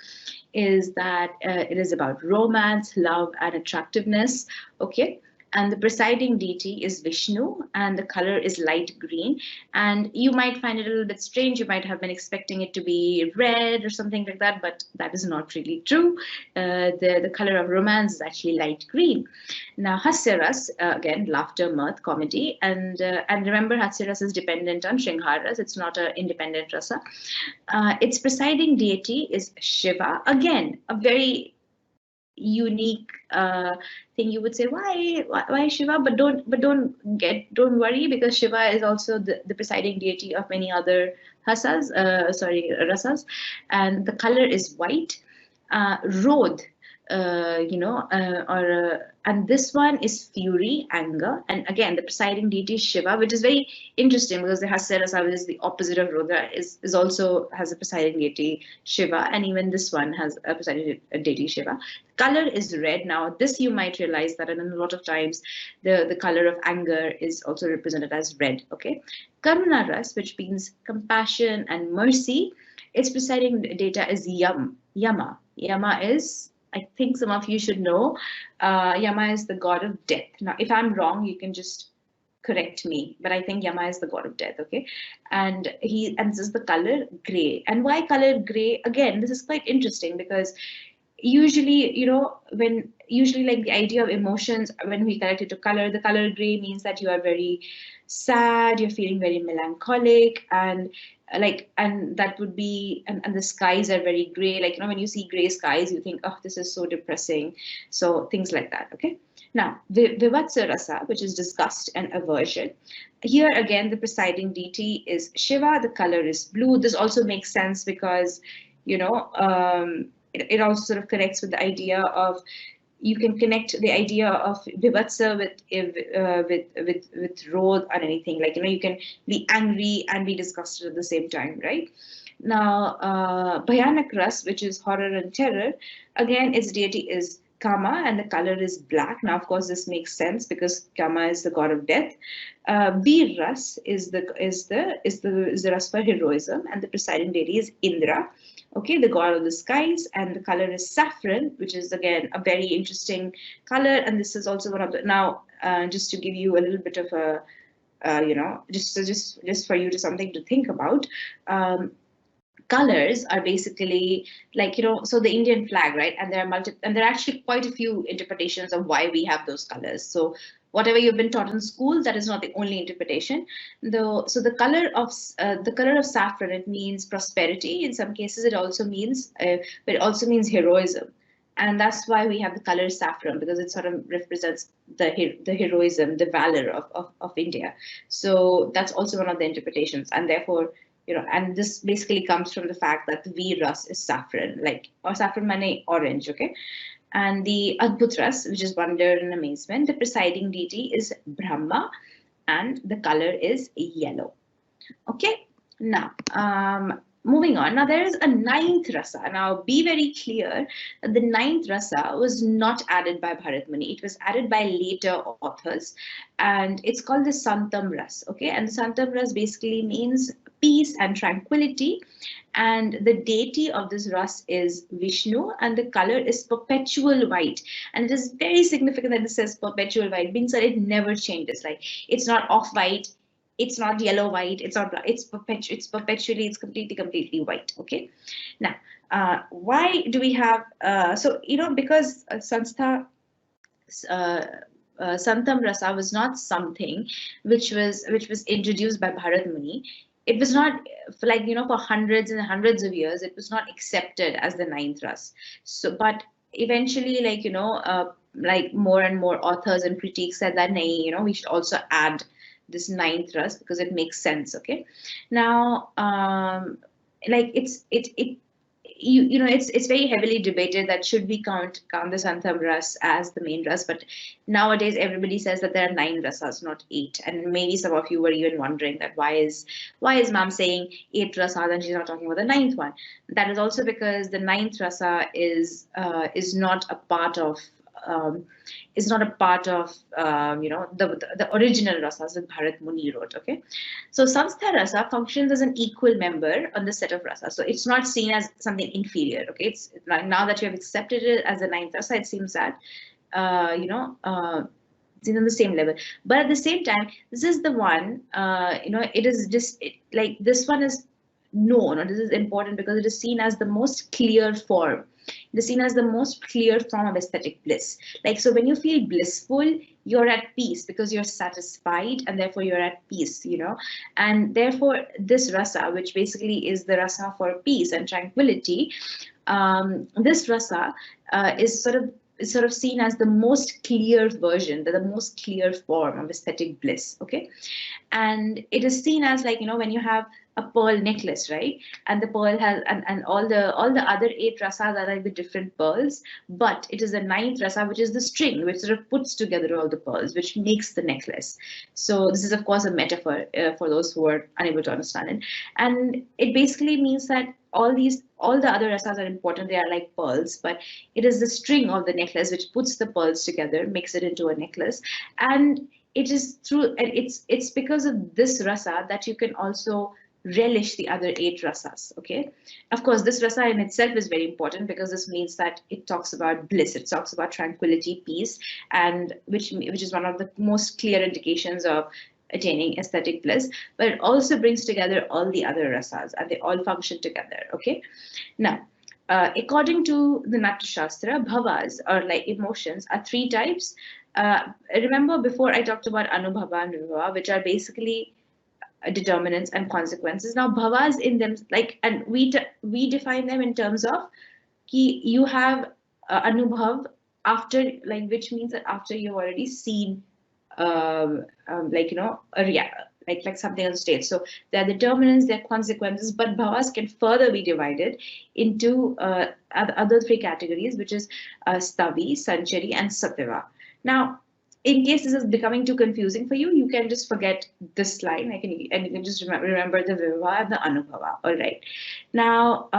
is that it is about romance, love, and attractiveness. Okay, and the presiding deity is Vishnu, and the color is light green. And you might find it a little bit strange. You might have been expecting it to be red or something like that, but that is not really true. The color of romance is actually light green. Now, Hasyaras, again, laughter, mirth, comedy, and remember, Hasyaras is dependent on Shringharas. It's not an independent rasa. Its presiding deity is Shiva. Again, a very unique thing. You would say, why Shiva? But don't worry, because Shiva is also the presiding deity of many other rasas. And the color is white. Rodh, and this one is fury, anger, and again the presiding deity is Shiva, which is very interesting because the Hasarasa, which is the opposite of Rudra, is also has a presiding deity Shiva, and even this one has a presiding deity Shiva. Color is red. Now this you might realize that, and a lot of times the color of anger is also represented as red. Okay, Karuna Ras, which means compassion and mercy, its presiding data is Yama. Yama is, I think some of you should know, Yama is the god of death. Now, if I'm wrong, you can just correct me, but I think Yama is the god of death. Okay, and this is the color gray. And why color gray? Again, this is quite interesting because usually, when usually like the idea of emotions, when we connect it to color, the color gray means that you are very sad, you're feeling very melancholic, and and that would be, and the skies are very gray, like when you see gray skies you think, oh, this is so depressing. So things like that. Okay, now Vivatsa Rasa, which is disgust and aversion, here again the presiding deity is Shiva, the color is blue. This also makes sense because it also sort of connects with the idea of, you can connect the idea of Vivatsa with Rodh or anything, like you can be angry and be disgusted at the same time, right? Now Bhayanak Ras, which is horror and terror, again its deity is Kama and the color is black. Now of course this makes sense because Kama is the god of death. Bir Ras is the Ras for heroism, and the presiding deity is Indra, okay, the god of the skies, and the color is saffron, which is again a very interesting color. And this is also one of the, now just to give you a little bit of a just for you to something to think about. Colors are basically like, so the Indian flag, right? And there are actually quite a few interpretations of why we have those colors. So whatever you've been taught in school, that is not the only interpretation. Though, so the color of saffron, it means prosperity. In some cases, it also means heroism, and that's why we have the color saffron, because it sort of represents the heroism, the valor of India. So that's also one of the interpretations, and therefore, and this basically comes from the fact that the V Ras is saffron, or saffron mane orange, okay? And the Adbhut Ras, which is wonder and amazement, the presiding deity is Brahma, and the color is yellow. Okay, now moving on. Now there is a ninth rasa. Now be very clear that the ninth rasa was not added by Bharat Muni. It was added by later authors, and it's called the Santam Ras. Okay, and the Santam Ras basically means peace and tranquility. And the deity of this ras is Vishnu, and the color is perpetual white. And it is very significant that this says perpetual white, means that it never changes. Like, it's not off white, it's not yellow white, it's not black, it's perpetually, it's completely white. Okay, now why do we have because Santam Rasa was not something which was introduced by Bharat Muni. It was not, for hundreds and hundreds of years, it was not accepted as the ninth ras. So, but eventually, more and more authors and critiques said that, we should also add this ninth ras because it makes sense. Okay, now, it's very heavily debated that should we count the Santam Ras as the main ras, but nowadays everybody says that there are 9 rasas, not 8. And maybe some of you were even wondering that why is ma'am saying 8 rasas and she's not talking about the 9th one. That is also because the 9th rasa is not a part of the original rasas that Bharat Muni wrote. Okay, so Samstha rasa functions as an equal member on the set of rasas, so it's not seen as something inferior. Okay, it's now that you have accepted it as a 9th rasa, it seems that it's on the same level. But at the same time, this is the one, it is just this one is known, or this is important because it is seen as the most clear form. It is seen as the most clear form of aesthetic bliss. So when you feel blissful, you're at peace because you're satisfied, and therefore you're at peace, and therefore this rasa, which basically is the rasa for peace and tranquility, this rasa is sort of seen as the most clear version, the most clear form of aesthetic bliss. Okay, and it is seen as when you have a pearl necklace, right? And the pearl has, and all the other 8 rasas are like the different pearls, but it is the ninth rasa, which is the string, which sort of puts together all the pearls, which makes the necklace. So this is of course a metaphor for those who are unable to understand it, and it basically means that all the other rasas are important. They are like pearls, but it is the string of the necklace which puts the pearls together, makes it into a necklace, and it is through, and it's because of this rasa that you can also relish the other 8 rasas. Okay, of course this rasa in itself is very important because this means that it talks about bliss, it talks about tranquility, peace, and which is one of the most clear indications of attaining aesthetic bliss, but it also brings together all the other rasas and they all function together. Okay, now according to the Natya Shastra, bhavas, or like emotions, are 3 types. Remember before I talked about anubhava and vibhava, which are basically determinants and consequences. Now bhavas in them, like, and we define them in terms of ki you have anubhav after, like, which means that after you've already seen like, a like something on the stage. So there are determinants, there are consequences, but bhavas can further be divided into other 3 categories, which is stavi, sanchari, and satyava. Now, in case this is becoming too confusing for you, you can just forget this line. And you can just remember the vibhava and the anubhava. All right. Now,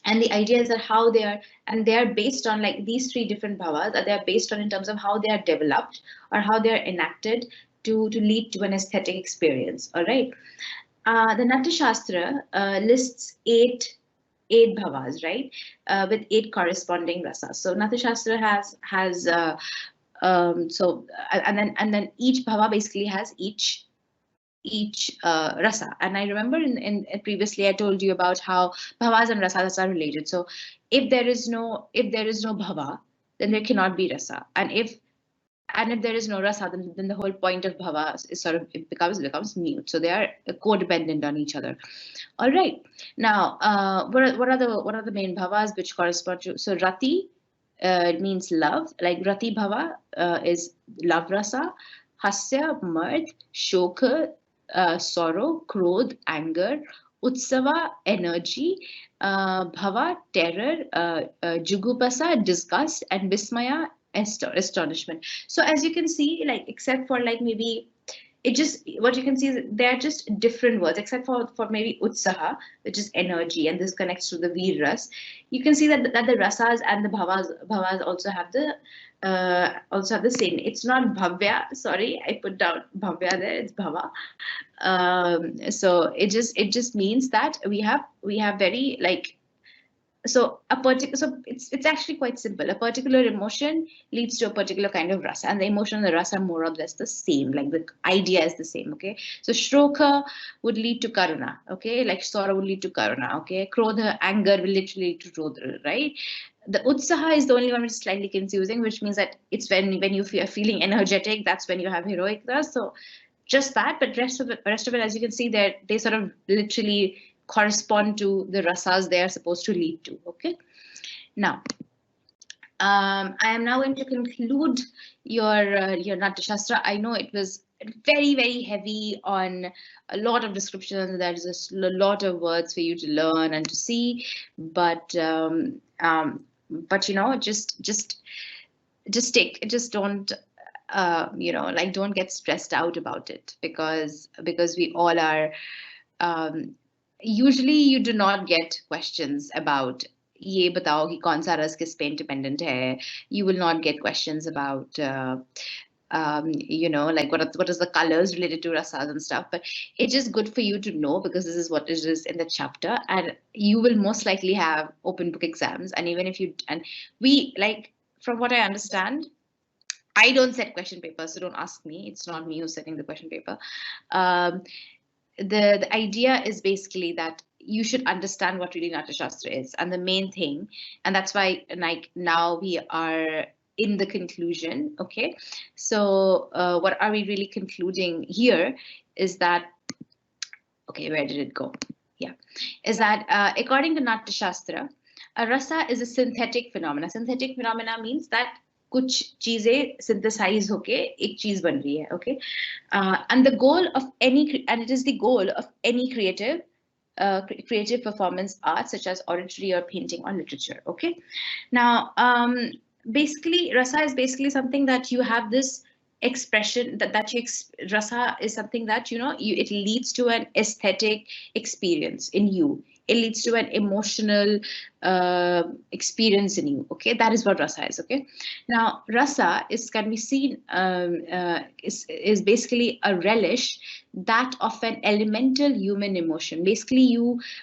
and the idea is that how they are, and they are based on, like, these 3 different bhavas, they are based on in terms of how they are developed or how they are enacted to lead to an aesthetic experience. All right. The Natya Shastra lists eight bhavas, right, with 8 corresponding rasas. So Natya Shastra has and then each bhava basically has each rasa. And I remember in previously I told you about how bhavas and rasas are related. So if there is no bhava, then there cannot be rasa. And if there is no rasa, then the whole point of bhava is sort of, it becomes mute. So they are codependent on each other. All right. Now, what are the main bhavas which correspond to? So rati, it means love. Like rati bhava is love rasa. Hasya, mirth. Shokha, sorrow. Krodh, anger. Utsava, energy. Bhava, terror. Jugupasa, disgust. And Vismaya, astonishment. So as you can see, like, except for like maybe it just, what you can see is they're just different words, except for maybe utsaha, which is energy, and this connects to the veer ras. You can see that the rasas and the bhavas also have the same. It's not bhavya. Sorry, I put down bhavya there. It's bhava. So it just means that we have very, like, so it's actually quite simple. A particular emotion leads to a particular kind of rasa, and the emotion and the rasa are more or less the same. Like, the idea is the same. Okay, so shroka would lead to karuna. Okay, like sorrow would lead to karuna. Okay, krodha, anger, will literally lead to rodha, right? The utsaha is the only one which is slightly confusing, which means that it's when you are feeling energetic, that's when you have heroic rasa. So just that, but rest of it, as you can see, they sort of literally correspond to the rasas they are supposed to lead to. Okay, now I am now going to conclude your Natya Shastra. I know it was very, very heavy on a lot of descriptions. There's a lot of words for you to learn and to see, but just don't like, don't get stressed out about it, because we all are. Usually you do not get questions about ये बताओ कि कौन सा रस किस पे independent है. You will not get questions about like what is the colors related to rasas and stuff, but it's just good for you to know, because this is what it is in the chapter, and you will most likely have open book exams. And even if you, and we, like, from what I understand, I don't set question papers, so don't ask me. It's not me who's setting the question paper. The idea is basically that you should understand what really Natya Shastra is, and the main thing, and that's why, like, now we are in the conclusion. Okay, so what are we really concluding here is that, okay, where did it go? Yeah, is that according to Natya Shastra, a rasa is a synthetic phenomena. Synthetic phenomena means that कुछ चीजें synthesize होके एक चीज बन रही है, okay? And the goal of and it is the goal of any creative performance art, such as oratory or painting or literature, okay? Now, basically, rasa is basically something that you have this expression rasa is something that, it leads to an aesthetic experience in you. It leads to an emotional experience in you, okay? That is what rasa is, okay? Now, rasa can be seen, is basically a relish that of an elemental human emotion. Basically,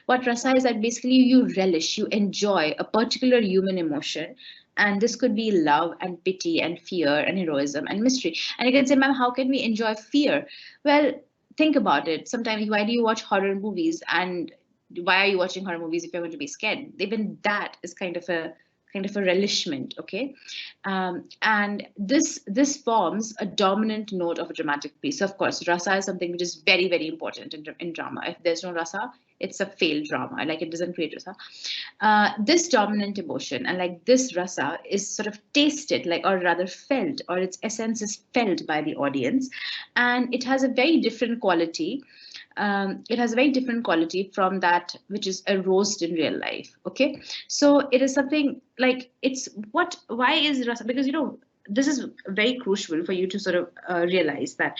what rasa is, that basically you relish, you enjoy a particular human emotion. And this could be love and pity and fear and heroism and mystery. And you can say, ma'am, how can we enjoy fear? Well, think about it. Sometimes, why do you watch horror movies? And why are you watching horror movies if you're going to be scared? Even that is kind of a relishment, okay? And this forms a dominant note of a dramatic piece. So of course, rasa is something which is very, very important in drama. If there's no rasa, it's a failed drama. Like, it doesn't create rasa. This dominant emotion and like this rasa is sort of tasted, like, or rather felt, or its essence is felt by the audience, and it has a very different quality. It has a very different quality from that which is aroused in real life, okay? So it is something like, why is rasa? Because, this is very crucial for you to sort of realize that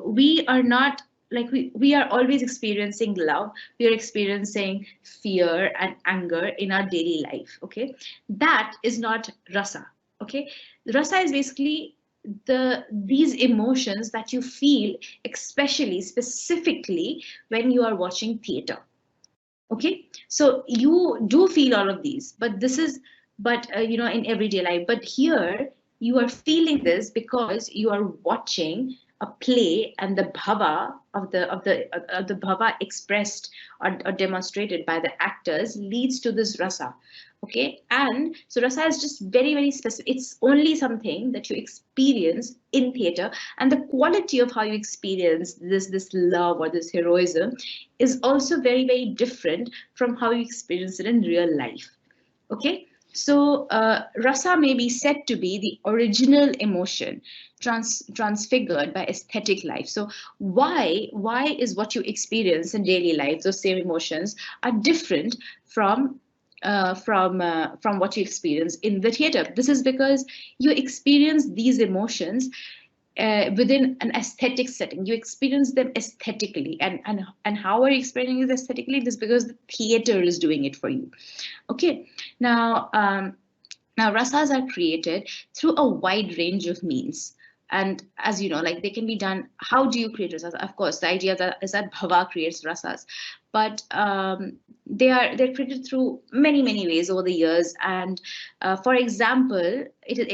we are not, like, we are always experiencing love, we are experiencing fear and anger in our daily life, okay? That is not rasa, okay? Rasa is basically these emotions that you feel, especially specifically when you are watching theater, okay? So you do feel all of these, but in everyday life, but here you are feeling this because you are watching a play, and the bhava of the bhava expressed or demonstrated by the actors leads to this rasa, okay? And so rasa is just very, very specific. It's only something that you experience in theater, and the quality of how you experience this love or this heroism is also very, very different from how you experience it in real life, okay? So rasa may be said to be the original emotion transfigured by aesthetic life. So why is what you experience in daily life, those same emotions, are different from what you experience in the theater? This is because you experience these emotions within an aesthetic setting. You experience them aesthetically, and how are you experiencing it aesthetically? This is because the theater is doing it for you. Okay, now rasas are created through a wide range of means. And as you know, like, they can be done. How do you create rasas? Of course, the idea is that bhava creates rasas, but they're created through many, many ways over the years. And for example,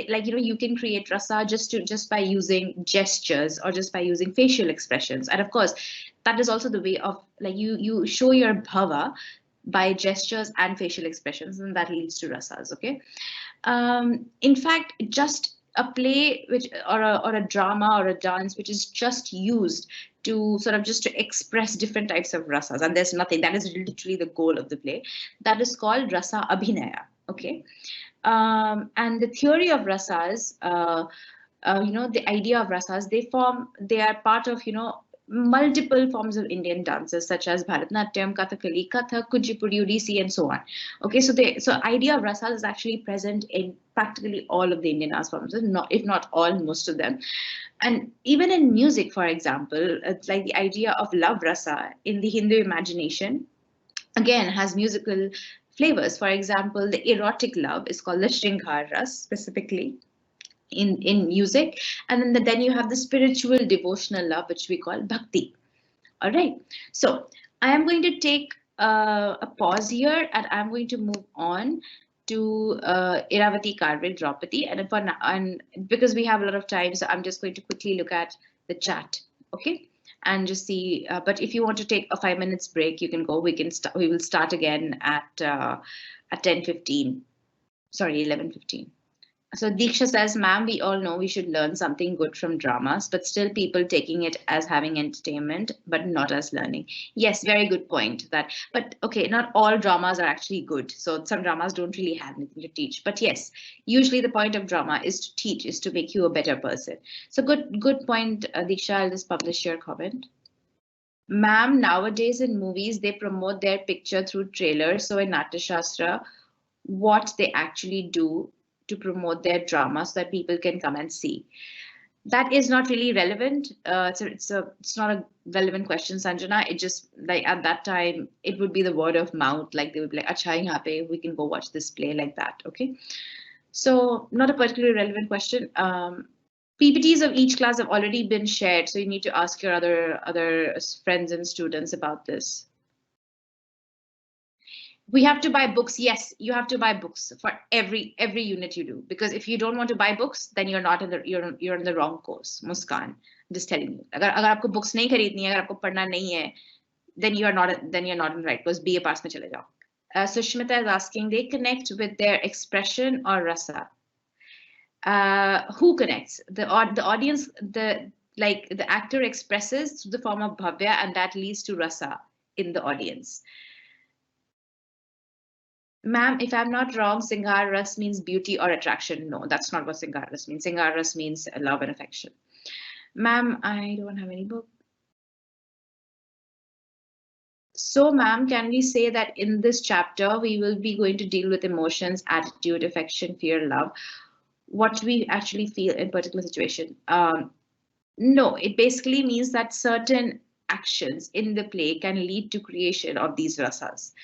like, you can create rasa just by using gestures or just by using facial expressions. And of course, that is also the way of, like, you show your bhava by gestures and facial expressions, and that leads to rasas, okay? In fact, just a play or a drama or a dance which is just used to sort of just to express different types of rasas, and there's nothing, that is literally the goal of the play, that is called rasa abhinaya, okay? And the theory of rasas, the idea of rasas, they are part of, multiple forms of Indian dances, such as Bharatanatyam, Kathakali, Kathak, Kuchipudi, Odissi, and so on. Okay, so idea of rasas is actually present in practically all of the Indian dance forms, if not all, most of them. And even in music, for example, it's like the idea of love rasa in the Hindu imagination, again, has musical flavors. For example, the erotic love is called the Shringar ras, specifically in music. And then you have the spiritual devotional love, which we call bhakti. All right, so I am going to take a pause here, and I'm going to move on to Iravati, Karvik, Draupadi, and because we have a lot of time, so I'm just going to quickly look at the chat, okay, and just see. But if you want to take a 5 minutes break, you can go. We will start again at 10:15. Sorry, 11:15. So Diksha says, ma'am, we all know we should learn something good from dramas, but still people taking it as having entertainment, but not as learning. Yes, very good point. That, but okay, not all dramas are actually good. So some dramas don't really have anything to teach. But yes, usually the point of drama is to teach, is to make you a better person. So good point, Diksha. I'll just publish your comment. Ma'am, nowadays in movies, they promote their picture through trailers. So in Natya Shastra, what they actually do to promote their drama so that people can come and see. That is not really relevant. It's not a relevant question, Sanjana. It just like at that time it would be the word of mouth. Like they would be like, "Acha, yahan pe we can go watch this play," like that. Okay, so not a particularly relevant question. PPTs of each class have already been shared, so you need to ask your other friends and students about this. We have to buy books. Yes, you have to buy books for every unit you do, because if you don't want to buy books, then you're in the wrong course. Muskan, just telling you. अगर आपको books नहीं खरीदनी है, अगर आपको पढ़ना नहीं है, then you're not in the right course. BA pass में चले जाओ. Sushmita is asking, they connect with their expression or rasa? Who connects? The audience, the actor expresses through the form of bhavya, and that leads to rasa in the audience. Ma'am, if I'm not wrong, Singar Ras means beauty or attraction. No, that's not what Singar Ras means. Singar Ras means love and affection. Ma'am, I don't have any book. So, ma'am, can we say that in this chapter, we will be going to deal with emotions, attitude, affection, fear, love, what we actually feel in particular situation? No, it basically means that certain actions in the play can lead to creation of these rasas.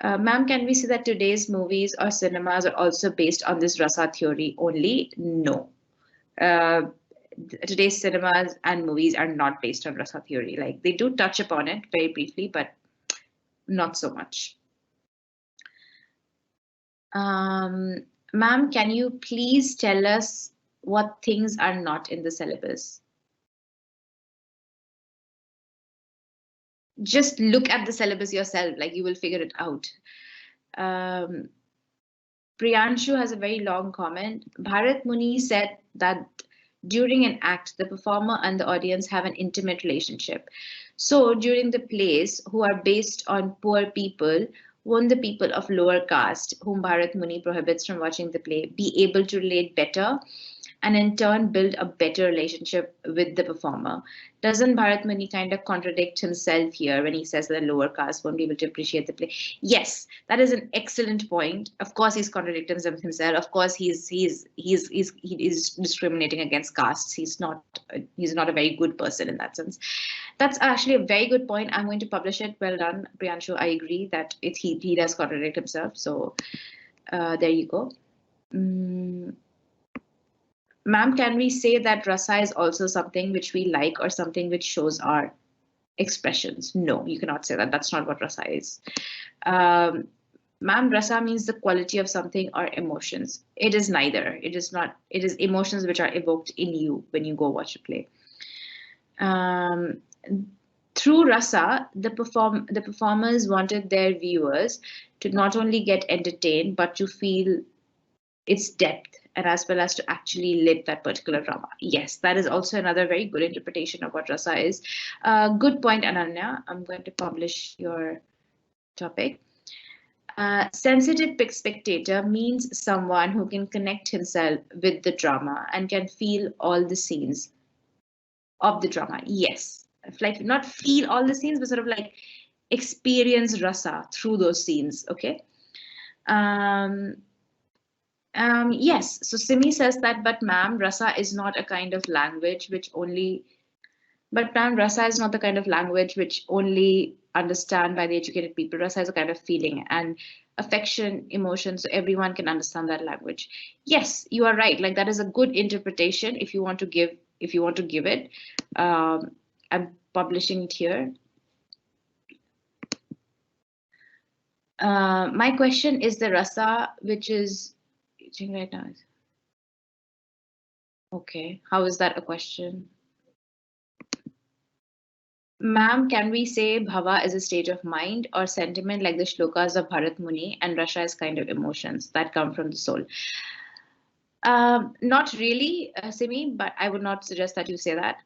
Ma'am, can we say that today's movies or cinemas are also based on this Rasa theory only? No. Today's cinemas and movies are not based on Rasa theory. Like they do touch upon it very briefly, but not so much. Ma'am, can you please tell us what things are not in the syllabus? Just look at the syllabus yourself, like you will figure it out. Priyanshu has a very long comment. Bharat Muni said that during an act, the performer and the audience have an intimate relationship. So during the plays, who are based on poor people, won't the people of lower caste, whom Bharat Muni prohibits from watching the play, be able to relate better and in turn build a better relationship with the performer? Doesn't Bharat Muni kind of contradict himself here when he says that the lower caste won't be able to appreciate the play? Yes, that is an excellent point. Of course, he's contradicting himself. Of course, he is discriminating against castes. He's not a very good person in that sense. That's actually a very good point. I'm going to publish it. Well done, Priyanshu. I agree that he does contradict himself. So there you go. Ma'am, can we say that rasa is also something which we like or something which shows our expressions? No, you cannot say that. That's not what rasa is. Ma'am, rasa means the quality of something or emotions. It is neither. It is not. It is emotions which are evoked in you when you go watch a play. Through rasa, the performers wanted their viewers to not only get entertained, but to feel its depth, and as well as to actually live that particular drama. Yes, that is also another very good interpretation of what rasa is. Good point, Ananya. I'm going to publish your topic. Sensitive spectator means someone who can connect himself with the drama and can feel all the scenes of the drama. Yes, like not feel all the scenes, but sort of like experience rasa through those scenes. Okay. Yes, so Simi says that, but ma'am, rasa is not a kind of language which only, but ma'am, rasa is not the kind of language which only understand by the educated people. Rasa is a kind of feeling and affection, emotion, so everyone can understand that language. Yes, you are right. Like that is a good interpretation if you want to give it. I'm publishing it here. My question is the rasa, which is right now. Okay, how is that a question? Ma'am, can we say bhava is a state of mind or sentiment like the shlokas of Bharat Muni, and rasha is kind of emotions that come from the soul? Not really, Simi, but I would not suggest that you say that.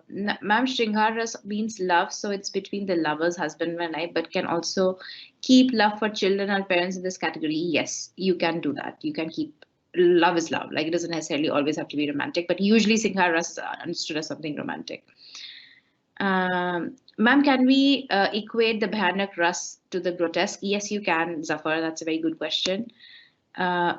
Ma'am, Shringar Ras means love, so it's between the lovers, husband and wife, but can also keep love for children or parents in this category. Yes, you can do that. You can keep love is love. Like it doesn't necessarily always have to be romantic, but usually Shringar Ras is understood as something romantic. Ma'am, can we equate the Bhayanak Ras to the grotesque? Yes, you can, Zafar. That's a very good question. Uh,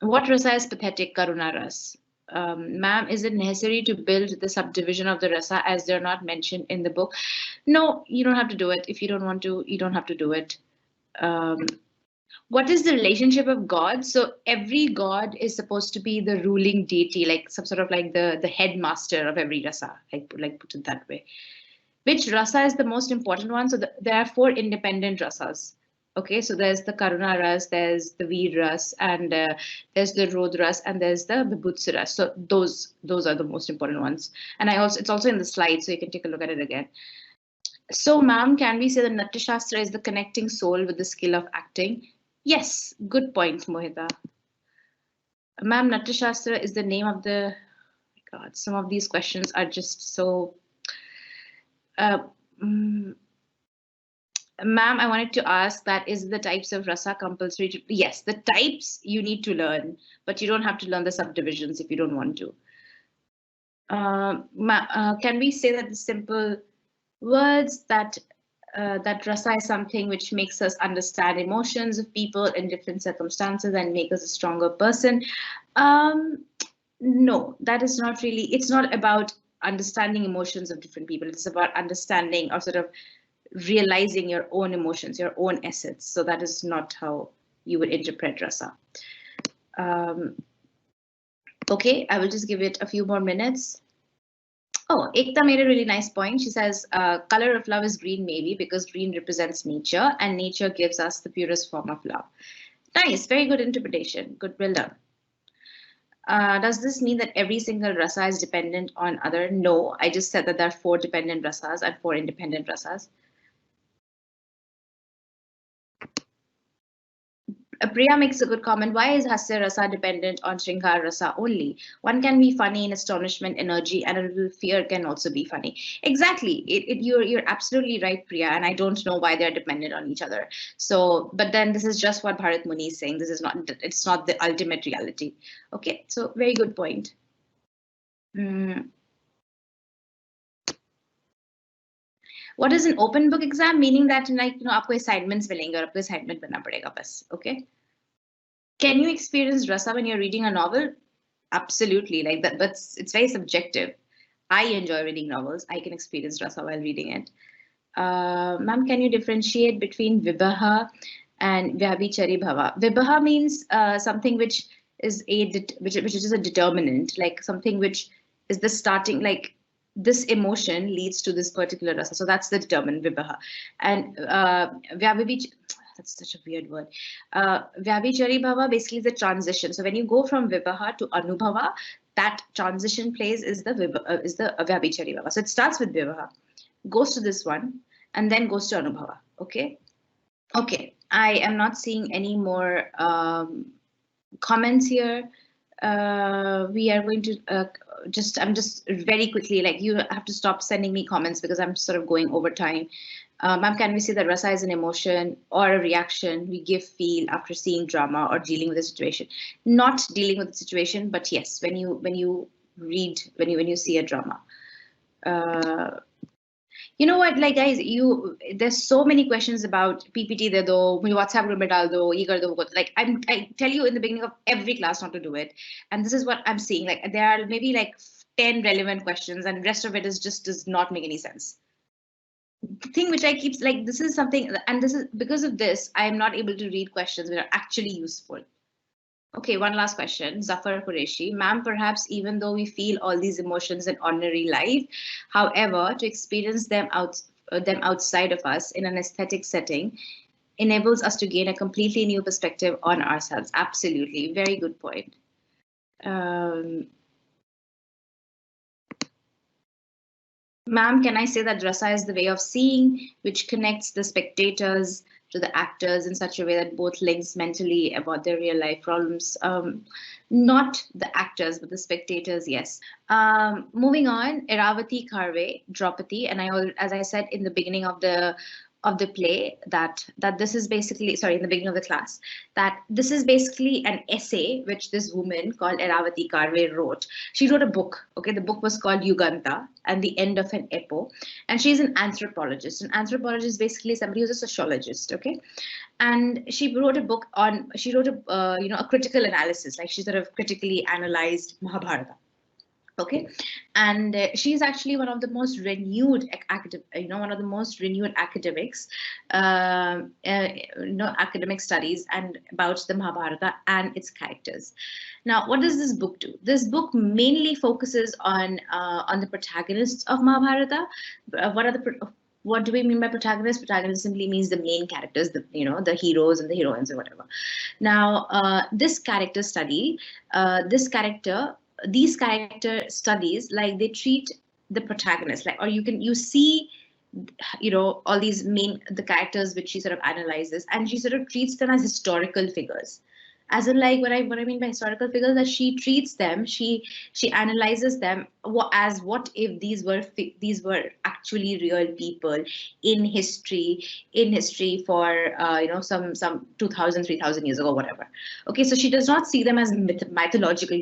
what rasa is pathetic, Karuna ras? Ma'am, is it necessary to build the subdivision of the rasa as they're not mentioned in the book? No, you don't have to do it. If you don't want to, you don't have to do it. Um, what is the relationship of God? So every god is supposed to be the ruling deity, like some sort of like the headmaster of every rasa, like put it that way. Which rasa is the most important one? So there are four independent rasas. Okay, so there's the Karuna ras, there's the Veer ras, and there's the Rodh ras, and there's the Vibhuts ras. So those are the most important ones. And it's also in the slide, so you can take a look at it again. So, ma'am, can we say that Natya Shastra is the connecting soul with the skill of acting? Yes, good point, Mohita. Ma'am, Natya Shastra is the name of the. God, some of these questions are just so. Uh, mm, Ma'am, I wanted to ask that is the types of rasa compulsory to, yes, the types you need to learn, but you don't have to learn the subdivisions if you don't want to. Can we say that the simple words that rasa is something which makes us understand emotions of people in different circumstances and make us a stronger person? Um, no, that is not really, it's not about understanding emotions of different people. It's about understanding or sort of realizing your own emotions, your own essence. So that is not how you would interpret rasa. Um, okay, I will just give it a few more minutes. Oh, Ekta made a really nice point. She says, color of love is green maybe because green represents nature and nature gives us the purest form of love. Nice, very good interpretation. Good, well done. Does this mean that every single rasa is dependent on other? No, I just said that there are four dependent rasas and four independent rasas. Priya makes a good comment. Why is Hasya Rasa dependent on Shringar Rasa only? One can be funny in astonishment, energy, and a little fear can also be funny. Exactly. You're absolutely right, Priya. And I don't know why they're dependent on each other. So, but then this is just what Bharat Muni is saying. This is not. It's not the ultimate reality. Okay. So very good point. Mm. What is an open book exam? Meaning that like आपको assignments मिलेंगे और आपको assignment करना पड़ेगा बस. Okay. Can you experience rasa when you're reading a novel? Absolutely, like that. But it's very subjective. I enjoy reading novels. I can experience rasa while reading it. Ma'am, can you differentiate between vibaha and vyabhichari bhava? Vibaha means something which is which is a determinant, like something which is the starting, like this emotion leads to this particular rasa. So that's the determinant vibaha. And that's such a weird word. Vyabhichari bhava basically is the transition. So when you go from vibaha to anubhava, that transition place is the vyabhichari bhava. So it starts with vibaha, goes to this one, and then goes to anubhava. Okay. Okay. I am not seeing any more comments here. We are going to I'm just very quickly, like you have to stop sending me comments because I'm sort of going over time. Ma'am, can we say that rasa is an emotion or a reaction we give, feel after seeing drama or dealing with a situation? Not dealing with the situation, but yes, when you read, when you see a drama. You know what, like guys, there's so many questions about PPT de do, mujhe WhatsApp group mein dal do, ye kar do, like I tell you in the beginning of every class not to do it, and this is what I'm seeing. Like there are maybe like 10 relevant questions, and rest of it is just does not make any sense. The thing which I keep like this is something, and this is because of this I am not able to read questions that are actually useful. Okay, one last question. Zafar Qureshi. Ma'am, perhaps even though we feel all these emotions in ordinary life, however, to experience them outside of us in an aesthetic setting enables us to gain a completely new perspective on ourselves. Absolutely. Very good point. Ma'am, can I say that rasa is the way of seeing which connects the spectators, to the actors in such a way that both links mentally about their real life problems. Not the actors, but the spectators, yes. Moving on, Iravati Karve, Draupadi, and as I said in the beginning of the play, that this is basically, sorry, in the beginning of the class, that this is basically an essay which this woman called Iravati Karve wrote. She wrote a book. Okay, the book was called Yuganta and the End of an Epo, and she's an anthropologist. An anthropologist is basically somebody who's a sociologist. Okay, and she wrote a book on. She wrote a critical analysis, like she sort of critically analyzed Mahabharata. Okay, and she's actually one of the most renewed one of the most renewed academics, academic studies and about the Mahabharata and its characters. Now, what does this book do? This book mainly focuses on the protagonists of Mahabharata. What do we mean by protagonist? Protagonist simply means the main characters, the heroes and the heroines or whatever. Now, these character studies, like, they treat the protagonist, like, or you see all these the characters which she sort of analyzes, and she sort of treats them as historical figures. As in, like, what I mean by historical figures, that she treats them, she analyzes them as what if these were actually real people in history for some 2,000, 3,000 years ago, whatever. Okay, so she does not see them as mythological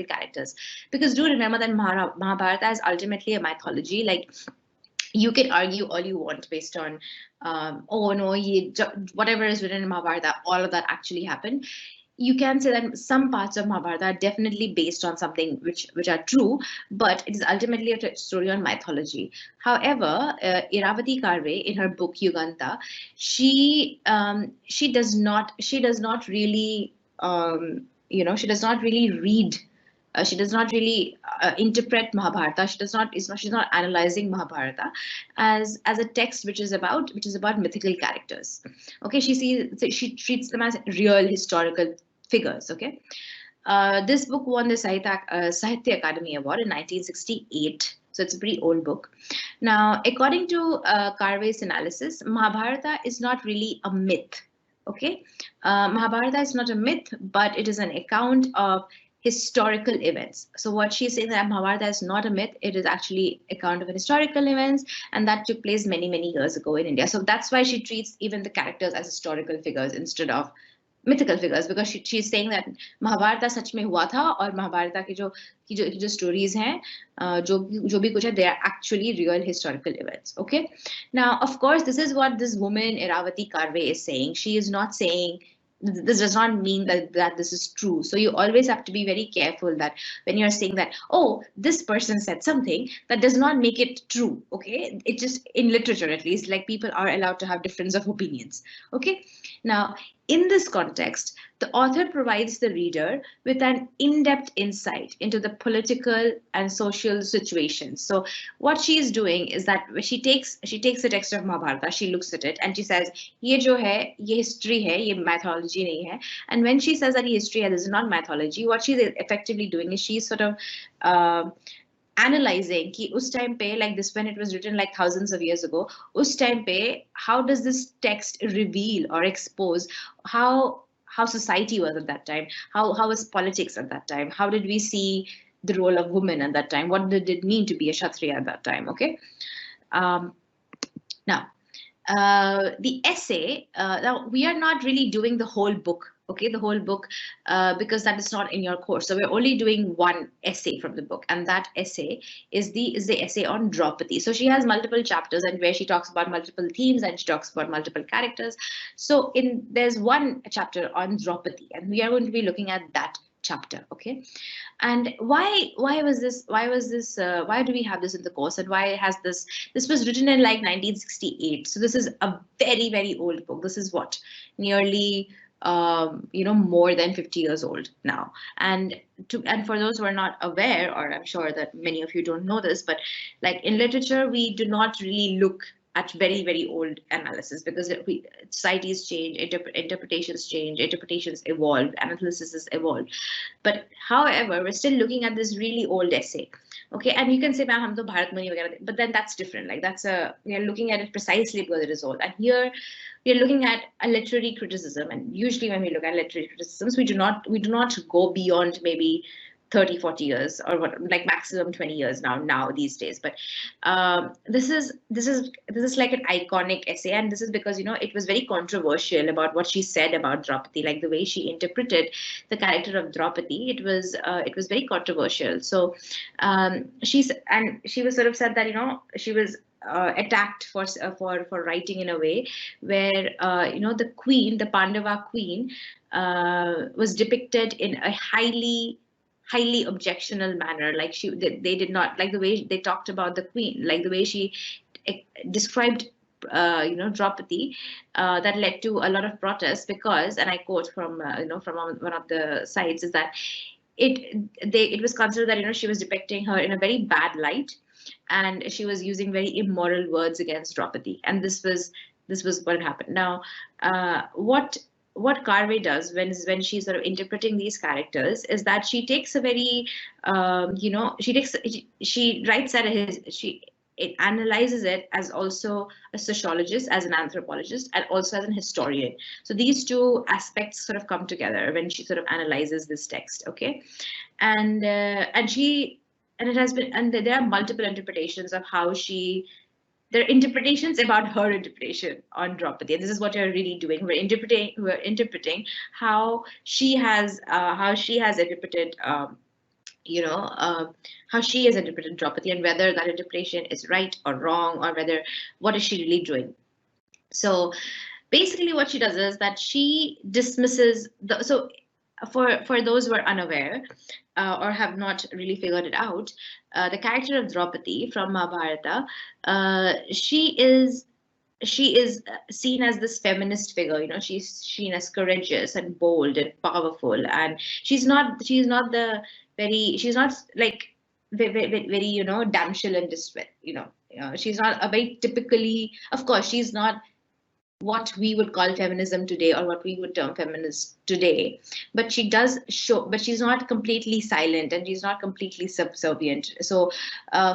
characters, because do remember that Mahabharata is ultimately a mythology. Like, you can argue all you want based on, oh no, whatever is written in Mahabharata, all of that actually happened. You can say that some parts of Mahabharata are definitely based on something which are true, but it is ultimately a story on mythology. However, Iravati Karve, in her book Yuganta, she does not really read. She does not really interpret Mahabharata. She's not analyzing Mahabharata as a text which is about mythical characters. Okay, she treats them as real historical figures. Okay, this book won the Sahitya Akademi Award in 1968. So it's a pretty old book. Now, according to Karve's analysis, Mahabharata is not really a myth. Okay, Mahabharata is not a myth, but it is an account of historical events. So what she's saying, that Mahabharata is not a myth, it is actually account of an historical events, and that took place many, many years ago in India. So that's why she treats even the characters as historical figures instead of mythical figures, because she's saying that Mahabharata सच में हुआ था, और Mahabharata की जो stories हैं, जो भी कुछ है, they are actually real historical events. Okay, now of course this is what this woman Iravati Karve is saying. She is not saying, this does not mean that this is true. So you always have to be very careful that when you're saying that, oh, this person said something, that does not make it true. Okay, it just, in literature at least, like, people are allowed to have difference of opinions. Okay, now in this context, the author provides the reader with an in-depth insight into the political and social situations. So what she is doing is that she takes the text of Mahabharata, she looks at it, and she says, "Ye jo hai, ye history hai, ye mythology nahi hai." And when she says that ye history hai, this is not mythology, what she's effectively doing is she's sort of analyzing ki us time pe, like this, when it was written like thousands of years ago, us time pe, how does this text reveal or expose how society was at that time, how was politics at that time, how did we see the role of women at that time, what did it mean to be a Kshatriya at that time. Okay, now the essay, now we are not really doing the whole book. Okay, the whole book, because that is not in your course. So we're only doing one essay from the book, and that essay is the essay on Draupadi. So she has multiple chapters, and where she talks about multiple themes and she talks about multiple characters. So there's one chapter on Draupadi, and we are going to be looking at that chapter. Okay, and why do we have this in the course, and why has this was written in like 1968? So this is a very, very old book. This is what, nearly more than 50 years old now. And for those who are not aware, or I'm sure that many of you don't know this, but like in literature, we do not really look at very, very old analysis, because societies change, interpretations change, interpretations evolve, analysis evolve. But however, we're still looking at this really old essay. Okay, and you can say, ma'am, hum to Bharat Mani वगैरह थे, but then that's different. Like we are looking at it precisely because it is old. And here we are looking at a literary criticism, and usually when we look at literary criticisms, we do not go beyond maybe 30, 40 years, or what, like maximum 20 years now these days. But this is like an iconic essay, and this is because it was very controversial about what she said about Draupadi, like the way she interpreted the character of Draupadi. It was very controversial. So she was sort of said that she was attacked for writing in a way where the queen, the Pandava queen, was depicted in a highly objectional manner. Like they did not like the way they talked about the queen, like the way she described Draupadi, that led to a lot of protests because, and I quote from from one of the sites, is that it was considered that she was depicting her in a very bad light, and she was using very immoral words against Draupadi, and this was what happened. Now, what Carvey does when she's sort of interpreting these characters is that she takes a very she writes at it analyzes it as also a sociologist, as an anthropologist, and also as an historian. So these two aspects sort of come together when she sort of analyzes this text. Okay, and it has been, and there are multiple interpretations of how she. There are interpretations about her interpretation on Draupadi. And this is what you're really doing. We're interpreting how she has interpreted how she has interpreted Draupadi, and whether that interpretation is right or wrong, or what is she really doing. So basically what she does is that she dismisses for those who are unaware or have not really figured it out, the character of Draupadi from Mahabharata, she is seen as this feminist figure. She's seen as courageous and bold and powerful, and she's not like very damsel in distress. She's not a very typically, of course she's not what we would call feminism today, or what we would term feminist today, but she does show, but she's not completely silent, and she's not completely subservient. So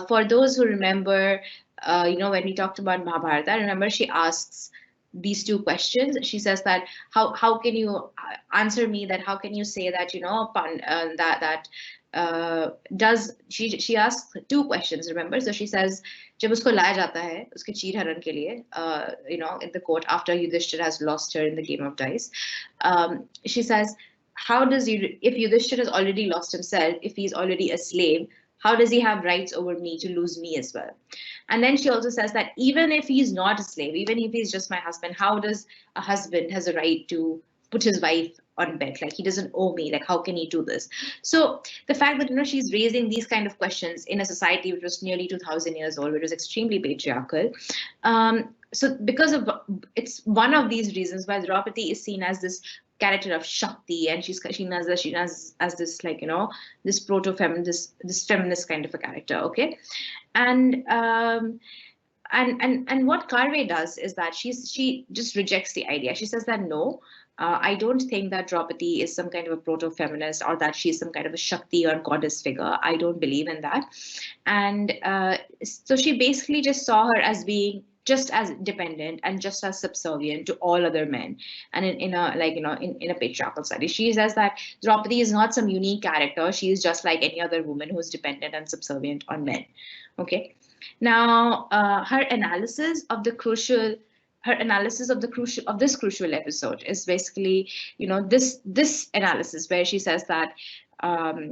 for those who remember, when we talked about Mahabharata, remember she asks these two questions. She says that how can you answer me, that how can you say that does she asks two questions, remember? So she says, जब उसको लाया जाता है उसके चीर हरण के लिए, in the court after Yudhishthira has lost her in the game of dice, she says, if Yudhishthira has already lost himself, if he's already a slave, how does he have rights over me to lose me as well? And then she also says that even if he's not a slave, even if he's just my husband, how does a husband has a right to put his wife on bed? Like, he doesn't owe me. Like, how can he do this? So the fact that she's raising these kind of questions in a society which was nearly 2,000 years old, which was extremely patriarchal. So because of it's one of these reasons why Draupadi is seen as this character of Shakti, and she's seen as this, like, this proto-feminist, this feminist kind of a character. Okay, and what Carvey does is that she just rejects the idea. She says that no, I don't think that Draupadi is some kind of a proto-feminist, or that she's some kind of a Shakti or goddess figure. I don't believe in that. And so she basically just saw her as being just as dependent and just as subservient to all other men, and in a patriarchal society. She says that Draupadi is not some unique character. She is just like any other woman who is dependent and subservient on men. Okay. Now, her analysis of this crucial episode is basically, this analysis where she says that, where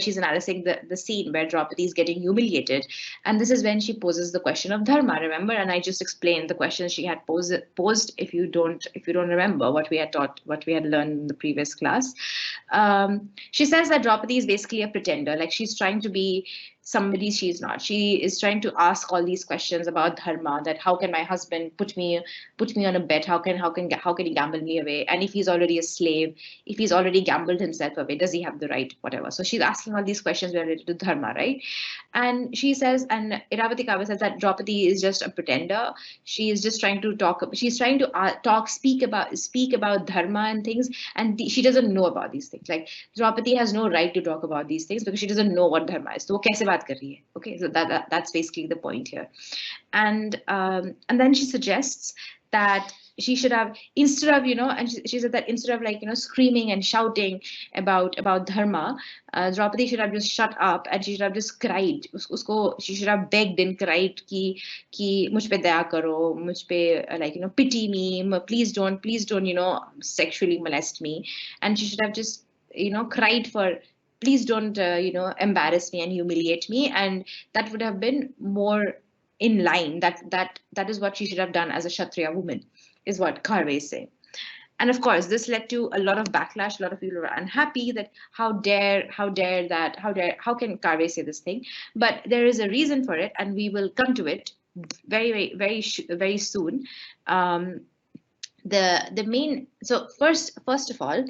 she's analyzing the scene where Draupadi is getting humiliated, and this is when she poses the question of dharma. Remember, and I just explained the question she had posed. If you don't remember what we had learned in the previous class, she says that Draupadi is basically a pretender. Like, she's trying to be somebody she's not. She is trying to ask all these questions about dharma, that how can my husband put me on a bet, how can he gamble me away, and if he's already a slave, if he's already gambled himself away, does he have the right, whatever. So she's asking all these questions related to dharma, right? And she says, and Iravati Kavya says that Draupadi is just a pretender. She is just trying to talk, she's trying to speak about dharma and things, and she doesn't know about these things. Like Draupadi has no right to talk about these things because she doesn't know what dharma is. So वो कैसे बात कर रही है? Okay, so that's basically the point here. And then she suggests that she should have, instead of, and she said that instead of, like, screaming and shouting about dharma, Draupadi should have just shut up, and she should have just cried. She should have begged and cried ki मुझ पे दया करो, मुझ पे, like, pity me, please don't, sexually molest me. And she should have just, cried for, please don't, embarrass me and humiliate me. And that would have been more in line. That is what she should have done as a Kshatriya woman, is what Karve is saying. And of course, this led to a lot of backlash. A lot of people were unhappy that how can Karve say this thing? But there is a reason for it, and we will come to it very soon. The main, so first of all,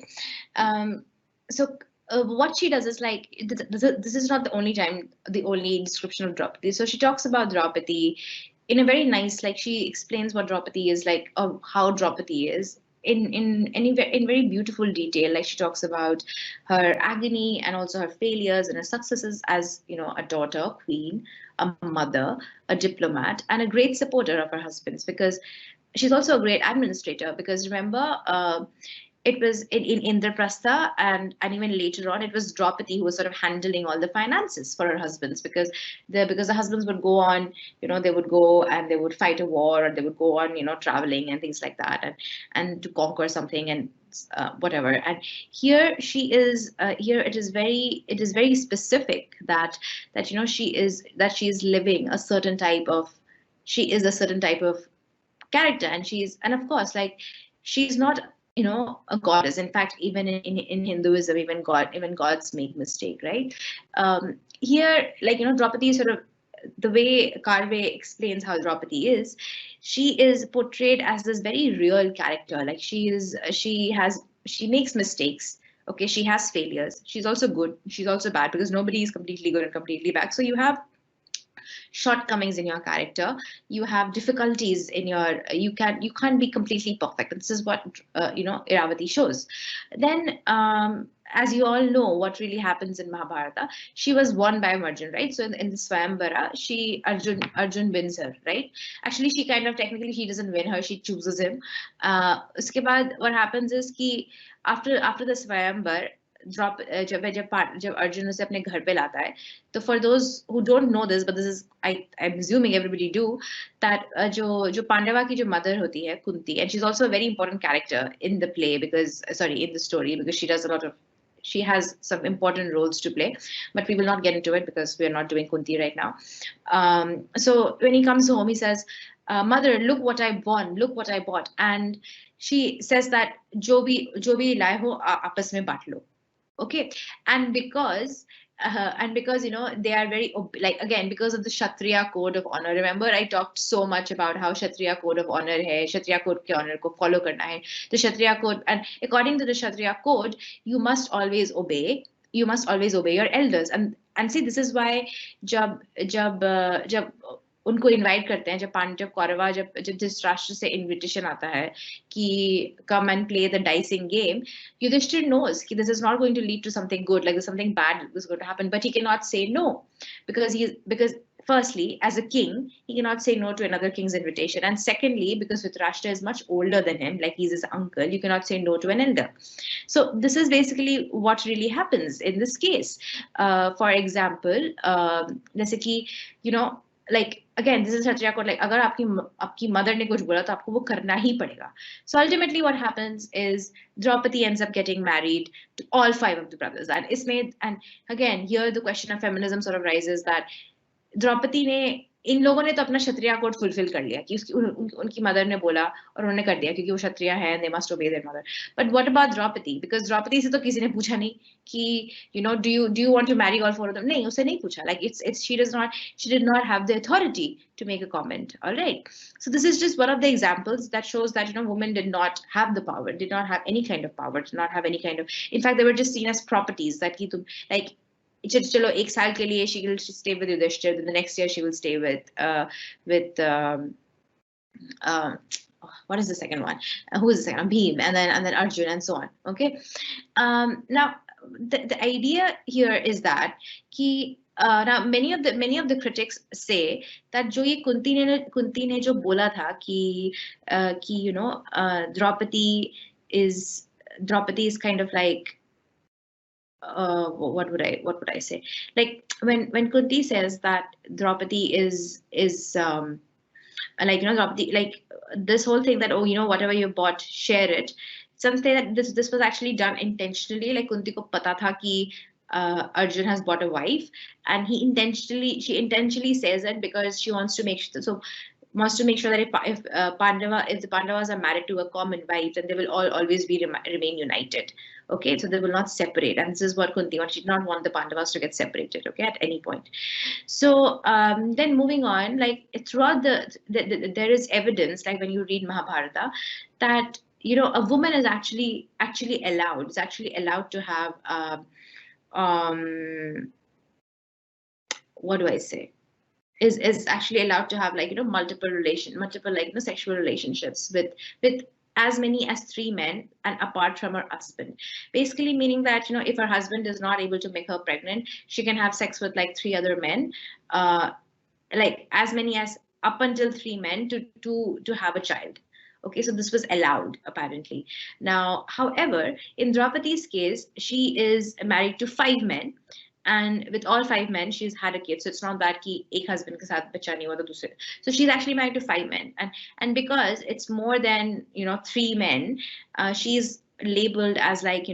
what she does is, like, this is not the only description of Draupadi. So she talks about Draupadi in a very nice, like, she explains what Draupadi is like, or how Draupadi is in very beautiful detail. Like, she talks about her agony and also her failures and her successes as, a daughter, queen, a mother, a diplomat, and a great supporter of her husband's, because she's also a great administrator. Because remember, it was in Independentrasas, and even later on, it was Draupadi who was sort of handling all the finances for her husbands, because the husbands would go on, they would go and they would fight a war, or they would go on, traveling and things like that, and to conquer something and whatever. And here she is. Here it is very specific that she is living a certain type of. She is a certain type of character, and of course, like, she's not a goddess. In fact, even in Hinduism, even gods make mistake, right? Here, like, Draupadi is sort of, the way Karve explains how Draupadi is, she is portrayed as this very real character. Like, she makes mistakes. Okay, she has failures. She's also good. She's also bad, because nobody is completely good and completely bad. So you have shortcomings in your character, you have difficulties in your, you can't be completely perfect. This is what Iravati shows. Then as you all know, what really happens in Mahabharata, she was won by Arjun, right? So in the Swayamvara, Arjun wins her, right? Actually, she kind of, technically, she doesn't win her, she chooses him. Uske baad, what happens is ki after the Swayamvar, जब अर्जुन उसे अपने घर पे लाता है, तो for those who don't know this, but this is, I'm assuming everybody do, that जो पांडवा की जो mother होती है, Kunti, and she's also a very important character in the play, because in the story, because she has some important roles to play, but we will not get into it because we are not doing Kunti right now. So when he comes home, he says, mother, look what I won, look what I bought. And she says that जो भी लाए हो आपस में बांट लो. Okay, and because they are very, like, again, because of the Kshatriya code of honor. Remember, I talked so much about how Kshatriya code of honor hai, Kshatriya code ke honor ko follow karna hai. The Kshatriya code, and according to the Kshatriya code, you must always obey your elders. And see, this is why jab उनको invite करते हैं, जब कौरवा जब धृतराष्ट्र से invitation आता है कि come and play the dicing game, Yudhishthir knows कि this is not going to lead to something good, like there's something bad is going to happen, but he cannot say no, because firstly, as a king, he cannot say no to another king's invitation, and secondly, because Dhritarashtra is much older than him, like he's his uncle, you cannot say no to an elder. So this is basically what really happens in this case. For example, जैसे कि like, again, this is Kshatriya code, like, अगर आपकी mother ने कुछ बोला तो आपको वो करना ही पड़ेगा. So ultimately what happens is Draupadi ends up getting married to all 5 of the brothers, and again, here the question of feminism sort of rises, that Draupadi ने इन लोगों ने तो अपना क्षत्रिय कोड फुलफिल कर लिया कि उनकी मदर ने बोला और उन्होंने कर दिया क्योंकि वो क्षत्रिय है, they must obey their mother. But what about Draupadi? Because Draupadi से तो किसी ने पूछा नहीं कि do you want to marry all four of them? नहीं, उससे नहीं पूछा। Like it's she did not have the authority to make a comment. All right, so this is just one of the examples that shows that women did not have the power, did not have any kind of power, did not have any kind of, in fact they were just seen as properties that ki tum, like chalo ek saal ke liye she will stay with Yudhishthir, then the next year she will stay with what is the second one, who is the second one? Bhim, and then Arjun, and so on. Okay, now the idea here is that ki now many of the critics say that जो ये कुंती ने जो बोला था कि Draupadi is kind of like what would I say, like when Kunti says that Draupadi is like Draupadi, like this whole thing that whatever you bought, share it. Some say that this was actually done intentionally, like Kunti ko pata tha ki Arjun has bought a wife, and she intentionally says it because she wants to make sure that if the Pandavas are married to a common wife, then they will always remain united. Okay, so they will not separate, and this is what Kunti wants. She did not want the Pandavas to get separated, okay, at any point. So then moving on, like throughout there is evidence, like when you read Mahabharata, that a woman is actually allowed. It's actually allowed to have what do I say? Is actually allowed to have like multiple like sexual relationships with as many as 3 men and apart from her husband. Basically meaning that if her husband is not able to make her pregnant, she can have sex with like 3 other men, like as many as up until 3 men to have a child. Okay, so this was allowed apparently. Now, however, in Draupadi's case, she is married to 5 men, and with all 5 men, she's had a kid. So it's not that ki ek husband ke saath bacha nahi hua to dusre. So she's actually married to 5 men, and because it's more than 3 men, she's labeled as like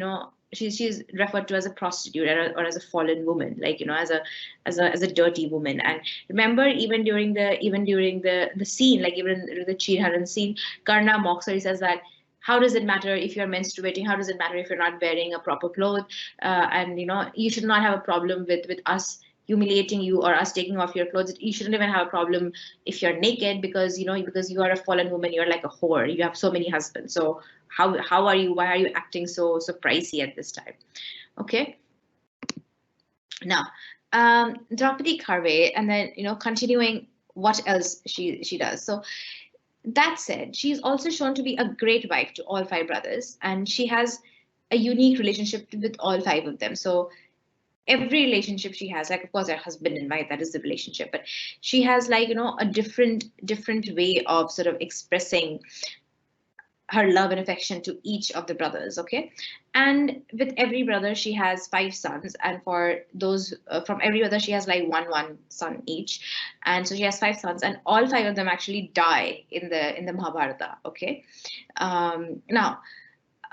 she's referred to as a prostitute or as a fallen woman, like as a dirty woman. And remember, even during the scene, like even the Chirharan scene, Karna mocks her. He says that, how does it matter if you're menstruating? How does it matter if you're not wearing a proper cloth? And you should not have a problem with us humiliating you or us taking off your clothes. You shouldn't even have a problem if you're naked, because because you are a fallen woman, you're like a whore. You have so many husbands. So how are you? Why are you acting so pricey at this time? Okay. Now, Draupadi Karve, and then continuing what else she does. So that said, she's also shown to be a great wife to all 5 brothers, and she has a unique relationship with all 5 of them. So every relationship she has, like of course her husband and wife, that is the relationship, but she has like a different way of sort of expressing her love and affection to each of the brothers. Okay, and with every brother she has 5 sons, and for those from every brother she has like one son each, and so she has 5 sons, and all 5 of them actually die in the Mahabharata. Okay, now,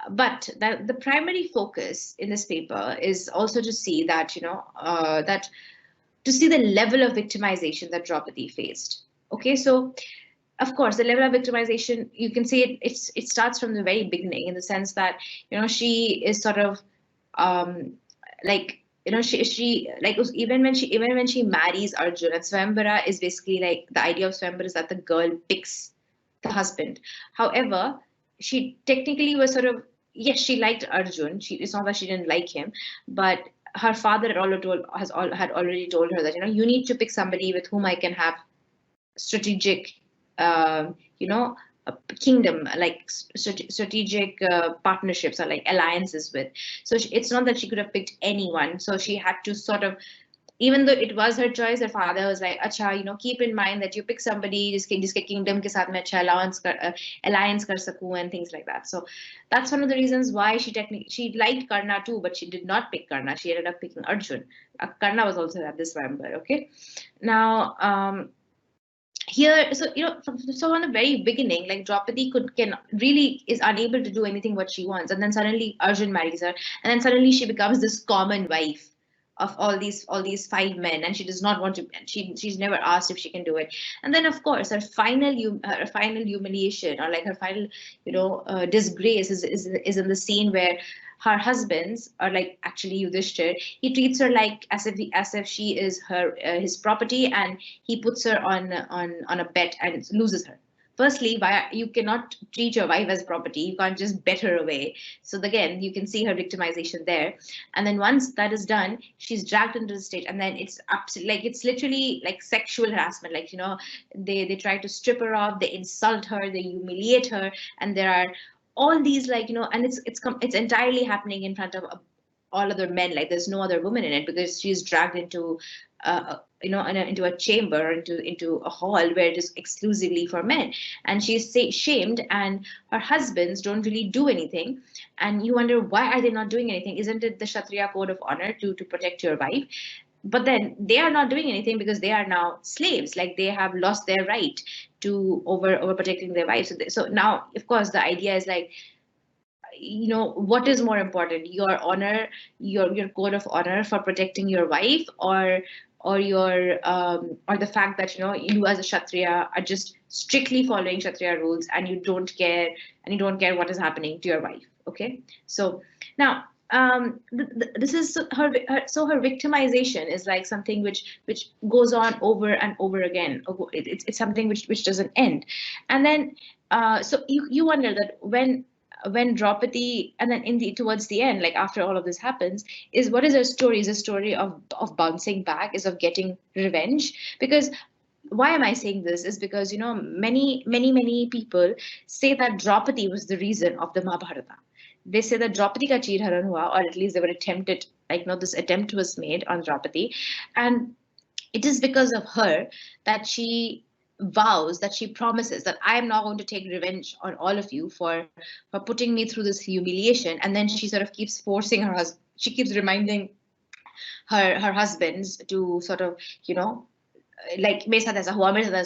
but the primary focus in this paper is also to see that to see the level of victimization that Draupadi faced. Okay, so of course, the level of victimization, you can say it starts from the very beginning, in the sense that she is sort of like she like even when she marries Arjun, and Swayamvara is basically like, the idea of Swayamvara is that the girl picks the husband. However, she technically was sort of, yes, she liked Arjun. It's not that she didn't like him, but her father had already told her that you need to pick somebody with whom I can have strategic a kingdom, like strategic partnerships or like alliances with. So it's not that she could have picked anyone. So she had to sort of, even though it was her choice, her father was like, acha, keep in mind that you pick somebody jiske kingdom ke saath mein acha alliance kar saku, and things like that. So that's one of the reasons why she liked Karna too, but she did not pick Karna. She ended up picking Arjun. Karna was also at this member. Okay, now here, so from the very beginning, like Draupadi is unable to do anything what she wants, and then suddenly Arjun marries her, and then suddenly she becomes this common wife all these 5 men, and she does not want to. She's never asked if she can do it. And then of course her final humiliation, or like her final disgrace is in the scene where her husbands are like, actually Yudhishthir, he treats her like as if she is his property, and he puts her on a bet and loses her. Firstly, why you cannot treat your wife as property? You can't just bet her away. So again, you can see her victimization there. And then once that is done, she's dragged into the stage, and then it's absolutely like, it's literally like sexual harassment. Like, they try to strip her off, they insult her, they humiliate her, and there are all these, like, and it's entirely happening in front of all other men. Like, there's no other woman in it, because she's dragged into into a chamber, into a hall where it is exclusively for men, and she's shamed, and her husbands don't really do anything. And you wonder, why are they not doing anything? Isn't it the Kshatriya code of honor to protect your wife? But then they are not doing anything because they are now slaves. Like, they have lost their right to over protecting their wives. So now, of course, the idea is like, what is more important, your honor, your code of honor for protecting your wife, or your or the fact that you as a Kshatriya are just strictly following Kshatriya rules, and you don't care what is happening to your wife. Okay, so now this is her victimization is like something which goes on over and over again. It's something which doesn't end. And then so you wonder that when Draupadi, and then towards the end, like after all of this happens, what is her story? Is a story of bouncing back, is of getting revenge. Because why am I saying this? Is because many people say that Draupadi was the reason of the Mahabharata. They say that Draupadi ka cheer haran hua, or at least they were attempted, like, this attempt was made on Draupadi, and it is because of her that she vows, that she promises that I am not going to take revenge on all of you for putting me through this humiliation. And then she sort of keeps forcing her husband, she keeps reminding her husbands to sort of, like, mere saath aisa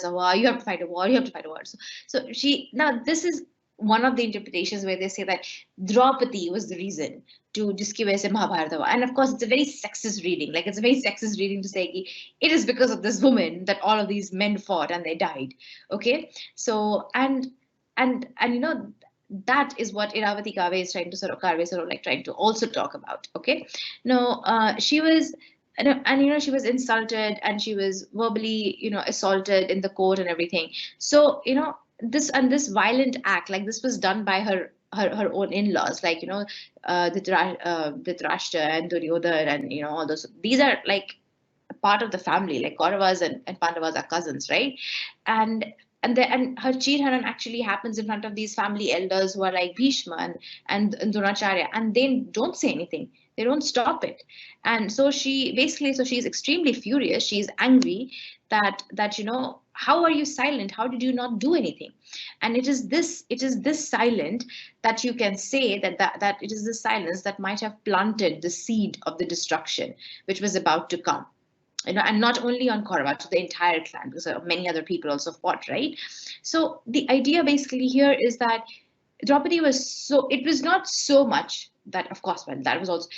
hua, you have to fight a war, you have to fight a war. So she, now this is one of the interpretations where they say that Draupadi was the reason to just give us a Mahabharata. And of course, it's a very sexist reading. Like, it's a very sexist reading to say it is because of this woman that all of these men fought and they died. Okay, so and that is what Iravati Kave is trying to sort of like trying to also talk about. Okay, no, she was. And she was insulted, and she was verbally assaulted in the court and everything. So this violent act, like, this was done by her own in-laws, like Dhritarashtra and Duryodhana, and all those. These are like part of the family, like Kauravas and Pandavas are cousins, right? And her Chirharan actually happens in front of these family elders who are like Bhishma and Dronacharya, and they don't say anything. They don't stop it. And so she's extremely furious. She's angry that how are you silent? How did you not do anything? And it is this silent that you can say that it is the silence that might have planted the seed of the destruction which was about to come. And not only on Kaurava, to the entire clan, because many other people also fought, right? So the idea basically here is that Draupadi it was not so much that, of course, when that was also,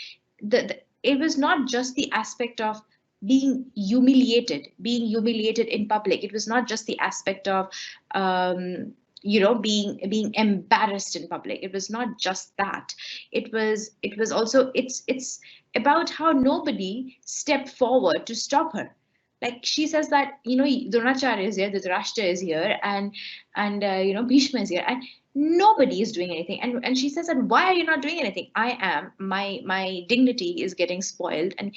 it was not just the aspect of being humiliated in public. It was not just the aspect of, being embarrassed in public. It was not just that. It was also, it's about how nobody stepped forward to stop her. Like, she says that Dronacharya is here, Dhritarashtra is here, and Bhishma is here, and nobody is doing anything. And she says that, why are you not doing anything? My dignity is getting spoiled, and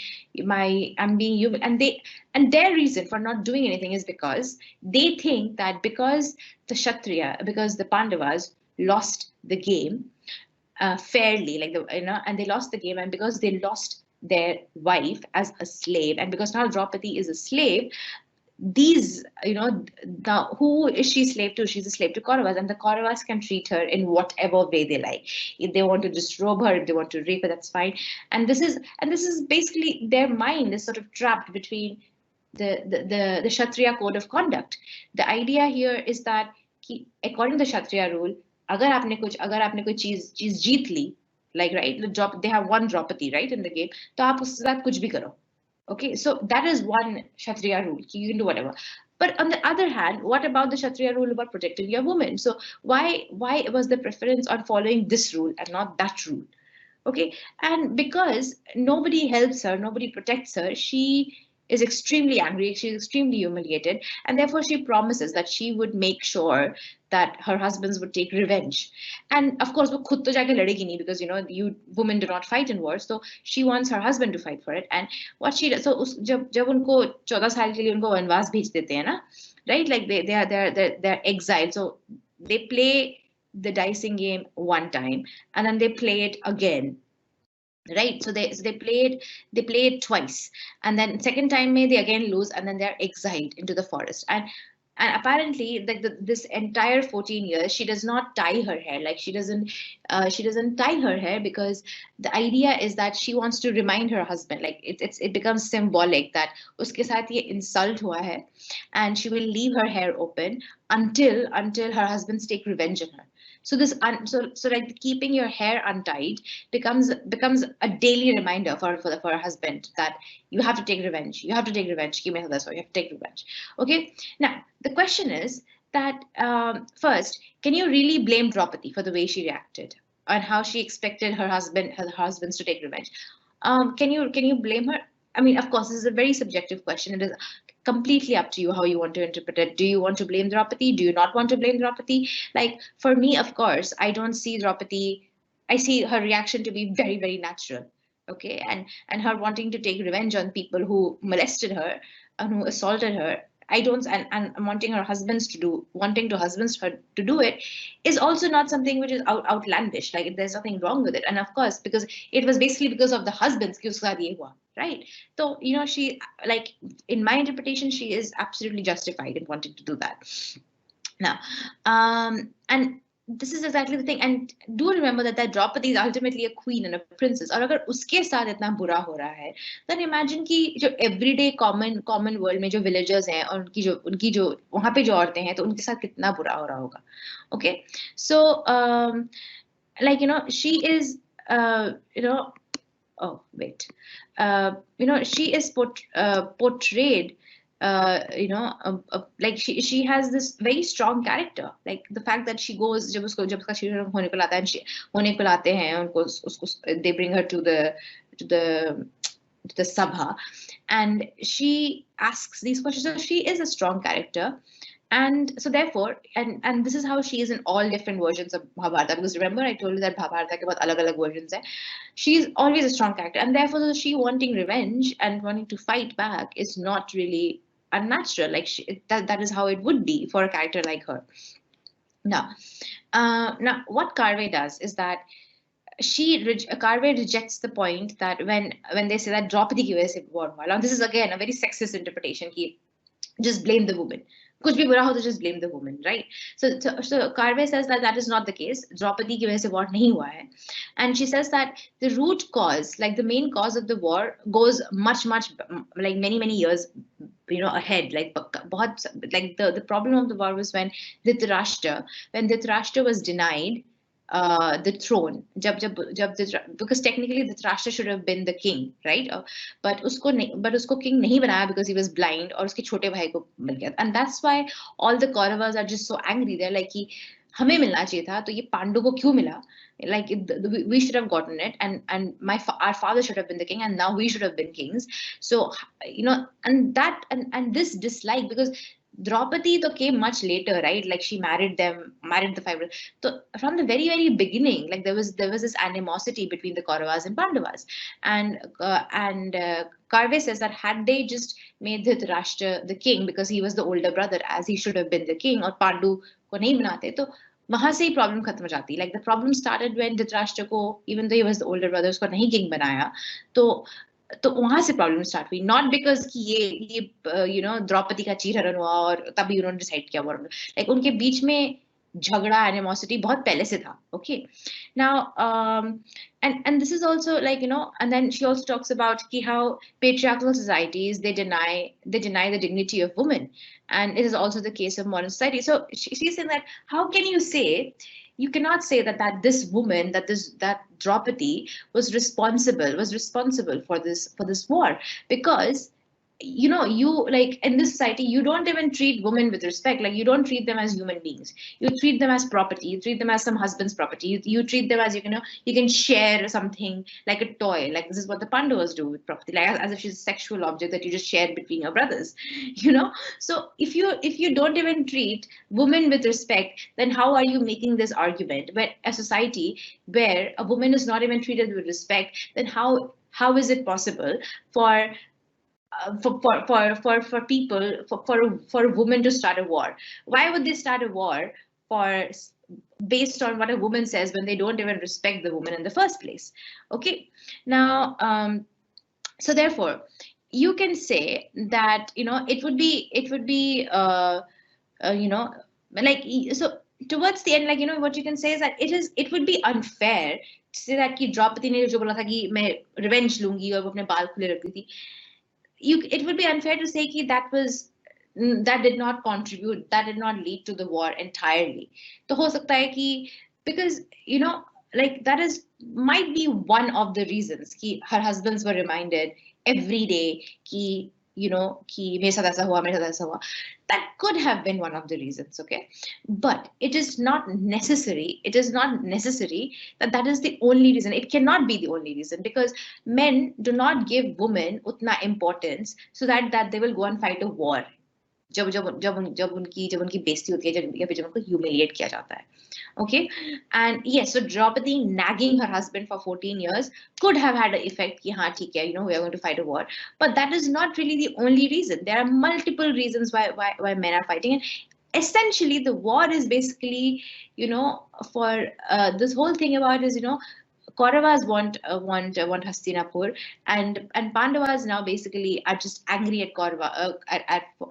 I'm being human. And their reason for not doing anything is because they think that because the Pandavas lost the game fairly, like and they lost the game, and because they lost their wife as a slave, and because now Draupadi is a slave, these, who is she slave to? She's a slave to Kauravas, and the Kauravas can treat her in whatever way they like. If they want to disrobe her, if they want to rape her, that's fine. And this is basically, their mind is sort of trapped between the Kshatriya code of conduct. The idea here is that according to the Kshatriya rule, agar aapne koi cheez jeet li, like, right, they have one Draupadi, right, in the game, to aap usse sath kuch bhi karo. Okay, so that is one Kshatriya rule. You can do whatever. But on the other hand, what about the Kshatriya rule about protecting your woman? So why was the preference on following this rule and not that rule? Okay, and because nobody helps her, nobody protects her, she is extremely angry, she's extremely humiliated, and therefore she promises that she would make sure that her husbands would take revenge. And of course, वो खुद तो जाके लड़ेगी नहीं, because you women do not fight in war, so she wants her husband to fight for it. And what she does, so जब जब उनको 14 साल के लिए उनको वनवास भेज देते हैं ना, right, like they're exiled, so they play the dicing game one time and then they play it again, right? So they play it twice, and then second time they again lose, and then they're exiled into the forest. And apparently, like this entire 14 years, she does not tie her hair. Like she doesn't tie her hair, because the idea is that she wants to remind her husband. Like it becomes symbolic that uske saath ye insult hua hai, and she will leave her hair open until her husbands take revenge on her. So so like keeping your hair untied becomes a daily reminder for a husband that you have to take revenge. You have to take revenge. You have to take revenge. Okay. Now the question is that first, can you really blame Draupadi for the way she reacted and how she expected her husbands to take revenge? Can you blame her? I mean, of course, this is a very subjective question. It is completely up to you how you want to interpret it. Do you want to blame Draupadi? Do you not want to blame Draupadi? Like for me, of course, I don't see Draupadi. I see her reaction to be very, very natural. Okay, and her wanting to take revenge on people who molested her and who assaulted her. I don't, and wanting her husbands her to do it is also not something which is outlandish. Like there's nothing wrong with it. And of course, because it was basically because of the husbands कि उसका ये हुआ, right? So she, like, in my interpretation, she is absolutely justified in wanting to do that. Now, and this is exactly the thing. And do remember that Draupadi is ultimately a queen and a princess. और अगर उसके साथ इतना बुरा हो रहा है, then imagine कि जो everyday common world में जो villagers हैं और उनकी जो वहाँ पे जो औरतें हैं, तो उनके साथ कितना बुरा हो रहा होगा. Okay, so like she is oh wait, she is portrayed like she has this very strong character. Like the fact that she goes, जब उसका शीशम होने को लाता है, होने को लाते हैं उनको, उसको they bring her to the sabha, and she asks these questions. So she is a strong character. And so therefore, and this is how she is in all different versions of Mahabharata, because remember I told you that Mahabharata के बहुत अलग-अलग versions है. She's always a strong character, and therefore she wanting revenge and wanting to fight back is not really unnatural. Like that is how it would be for a character like her. Now what Karve does is that Karve rejects the point that when they say that Draupadi की वजह से war हुआ. Now this is again a very sexist interpretation कि just blame the woman. कुछ भी बुरा हो तो just blame the woman, right? So Karve says that is not the case. Draupadi की वजह से war नहीं हुआ है. And she says that the root cause, like the main cause of the war, goes much like many years ahead. Like बहुत, like the problem of the war was when Dhritarashtra was denied the throne, because technically Dhritarashtra should have been the king, right? But usko king nahi banaya because he was blind, और उसके छोटे भाई को मिल गया. And that's why all the Kauravas are just so angry. They're like कि हमें मिलना चाहिए था, तो ये पांडु को क्यों मिला? Like we should have gotten it, and our father should have been the king, and now we should have been kings. So and this dislike, because Draupadi though came much later, right? Like she married the five. So from the very beginning, like there was this animosity between the Kauravas and Pandavas, and Karve says that had they just made Dhritarashtra the king because he was the older brother, as he should have been the king, or Pandu को नहीं बनाते, तो वहां से ही problem खत्म हो जाती. Like the problem started when Dhritarashtra को, even though he was the older brother, उसको नहीं king बनाया, तो वहां से प्रॉब्लम स्टार्ट हुई. नॉट बिकॉज कि ये द्रौपदी का चीरहरण हुआ और तभी उन्होंने डिसाइड किया वो, लाइक उनके बीच में झगड़ा, एनिमोसिटी बहुत पहले से था. Okay, now and this is also like and then she also talks about how patriarchal societies they deny the dignity of women, and it is also the case of modern society. So she's saying that how can you say you cannot say that this woman, that Draupadi was responsible for this war, because you, like, in this society, you don't even treat women with respect. Like, you don't treat them as human beings. You treat them as property. You treat them as some husband's property. You treat them as, you can share something like a toy. Like, this is what the Pandavas do with property, like as if she's a sexual object that you just share between your brothers. So if you don't even treat women with respect, then how are you making this argument? But a society where a woman is not even treated with respect, then how is it possible for people, for a woman to start a war? Why would they start a war for, based on what a woman says, when they don't even respect the woman in the first place? Okay, now, so therefore you can say that, it would be like, so towards the end, like, what you can say is that it would be unfair to say that कि द्रौपदी ने जो बोला था कि मैं revenge लूंगी और वो अपने बाल खुले रखती थी, it would be unfair to say that did not contribute, that did not lead to the war entirely. तो हो सकता है कि, because like, that is might be one of the reasons कि her husbands were reminded every day कि कि मेरे साथ ऐसा हुआ, मेरे साथ ऐसा हुआ. That could have been one of the reasons, okay? But it is not necessary. It is not necessary that is the only reason. It cannot be the only reason, because men do not give women utna importance so that they will go and fight a war. जब जब जब उनकी बेइज्जती होती है, जब उनको humiliate किया जाता है. Okay, and yes, so Draupadi nagging her husband for 14 years could have had an effect ki haan theek hai, we are going to fight a war, but that is not really the only reason. There are multiple reasons why men are fighting, and essentially the war is basically, for this whole thing about is, Kauravas want Hastinapur, and Pandavas now basically are just angry at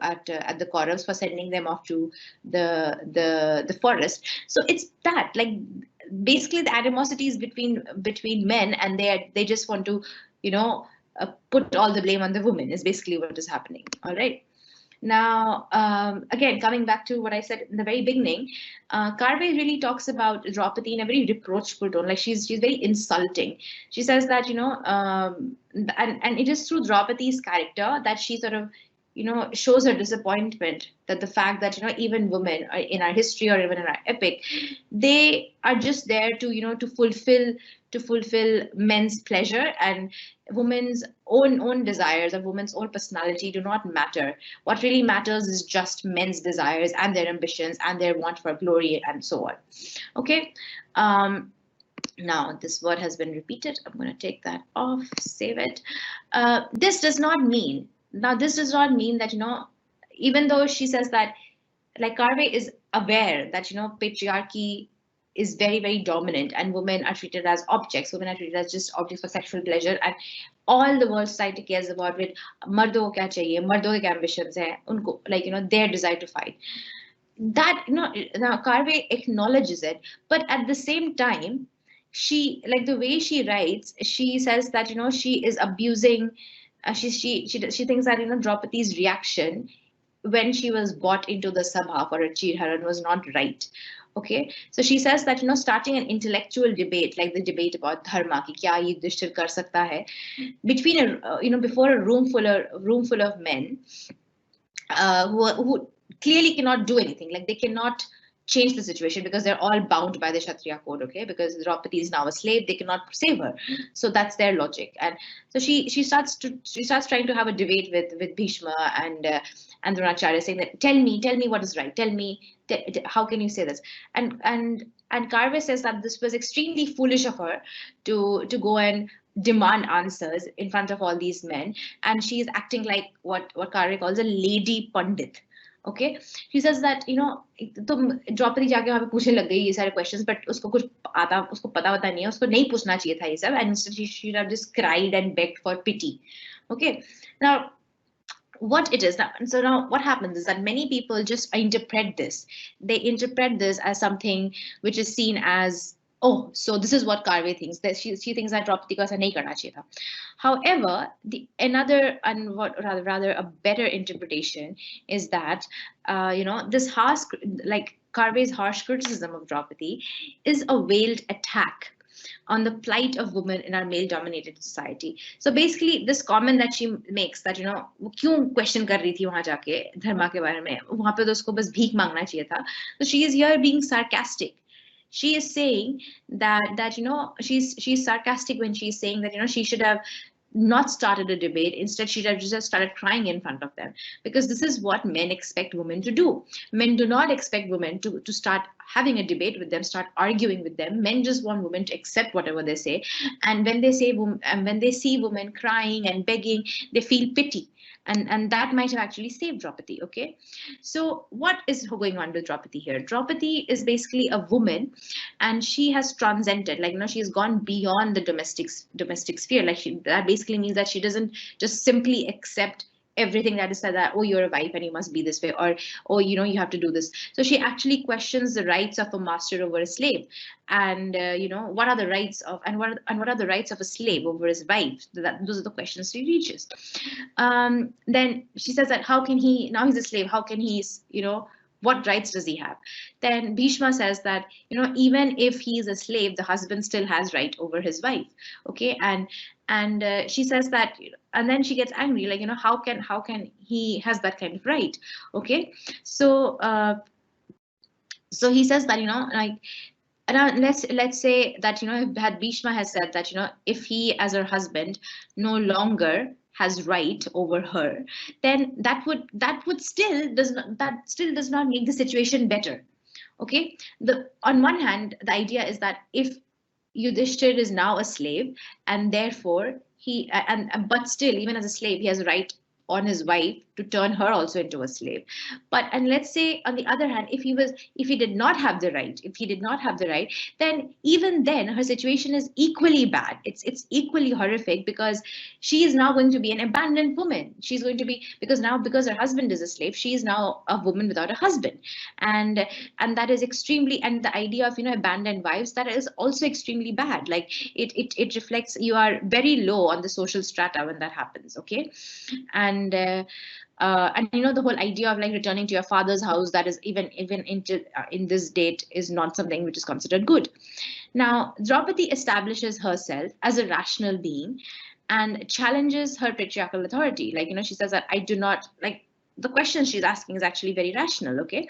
at the Kauravas for sending them off to the forest. So it's that, like, basically the animosities between men, and they just want to, put all the blame on the woman, is basically what is happening. All right. Now, again, coming back to what I said in the very beginning, Karve really talks about Draupadi in a very reproachful tone. Like, she's very insulting. She says that, and it is through Draupadi's character that she sort of, shows her disappointment that the fact that, even women in our history or even in our epic, they are just there to, to fulfill men's pleasure, and women's own desires or women's own personality do not matter. What really matters is just men's desires and their ambitions and their want for glory and so on. Okay. Now this word has been repeated. I'm going to take that off, save it. This does not mean that, even though she says that, like, Karve is aware that, patriarchy is very, very dominant, and women are treated as objects. Women are treated as just objects for sexual pleasure, and all the world society cares about with मर्दों को क्या चाहिए, मर्दों के ambitions है, उनको, like, their desire to fight. That, now Karve acknowledges it, but at the same time, she, like, the way she writes, she says that, she is abusing. She thinks that, Draupadi's reaction when she was brought into the sabha for a Chirharan was not right. Okay, so she says that, starting an intellectual debate, like the debate about dharma, ki kya Yudhishthir kar sakta hai, between before a room full of men who clearly cannot do anything. Like, they cannot change the situation because they're all bound by the Kshatriya code. Okay, because Draupadi is now a slave, they cannot save her. So that's their logic. And so she starts trying to have a debate with Bhishma and Dronacharya, saying that, tell me what is right. Tell me, how can you say this? And Karve says that this was extremely foolish of her to go and demand answers in front of all these men, and she is acting like what Karve calls a lady pandit. Okay, she says that, तुम द्रौपदी जाके वहां पे पूछने लग गई ये सारे questions, but उसको पता नहीं है, उसको नहीं पूछना चाहिए था ये सब, and instead she just cried and begged for pity. Okay, now what it is now, so now what happens is that many people just interpret this. They interpret this as something which is seen as, oh, so this is what Karve thinks, that she thinks that Draupadi ko aisa nahi karna chahiye tha. However, rather a better interpretation is that, this has, like, Karve's harsh criticism of Draupadi is a veiled attack on the plight of women in our male-dominated society. So basically, this comment that she makes that वो क्यों question कर रही थी वहां जाके धर्मा के बारे में, वहां पे तो उसको बस भीख मांगना चाहिए था. So she is here being sarcastic. She is saying that she's sarcastic when she's saying that she should have not started a debate. Instead, she just started crying in front of them, because this is what men expect women to do. Men do not expect women to start having a debate with them, start arguing with them. Men just want women to accept whatever they say. And when they see women crying and begging, they feel pity. And that might have actually saved Draupadi. Okay, so what is going on with Draupadi here? Draupadi is basically a woman, and she has transcended, she's gone beyond the domestic sphere. That basically means that she doesn't just simply accept everything that is said, that oh, you're a wife and you must be this way, or oh, you have to do this. So she actually questions the rights of a master over a slave, and what are the rights of what are the rights of a slave over his wife. Those are the questions she reaches. Then she says that how can he, now he's a slave, how can he, what rights does he have? Then Bhishma says that even if he is a slave, the husband still has right over his wife. Okay, and she says that, and then she gets angry, how can he has that kind of right? Okay, so so he says that let's say that had Bhishma has said that if he as her husband no longer has right over her, then that still does not make the situation better. Okay, on one hand, the idea is that if Yudhishthir is now a slave, and therefore but still, even as a slave, he has a right on his wife to turn her also into a slave. And let's say on the other hand, if he did not have the right, then even then her situation is equally bad. It's equally horrific, because she is now going to be an abandoned woman. She's going to be, because her husband is a slave, she is now a woman without a husband. And that is extremely, and the idea of abandoned wives, that is also extremely bad. It reflects, you are very low on the social strata when that happens. Okay, and the whole idea of returning to your father's house, that is even in this date, is not something which is considered good. Now Draupadi establishes herself as a rational being and challenges her patriarchal authority. She says that I do not the questions she's asking is actually very rational. Okay,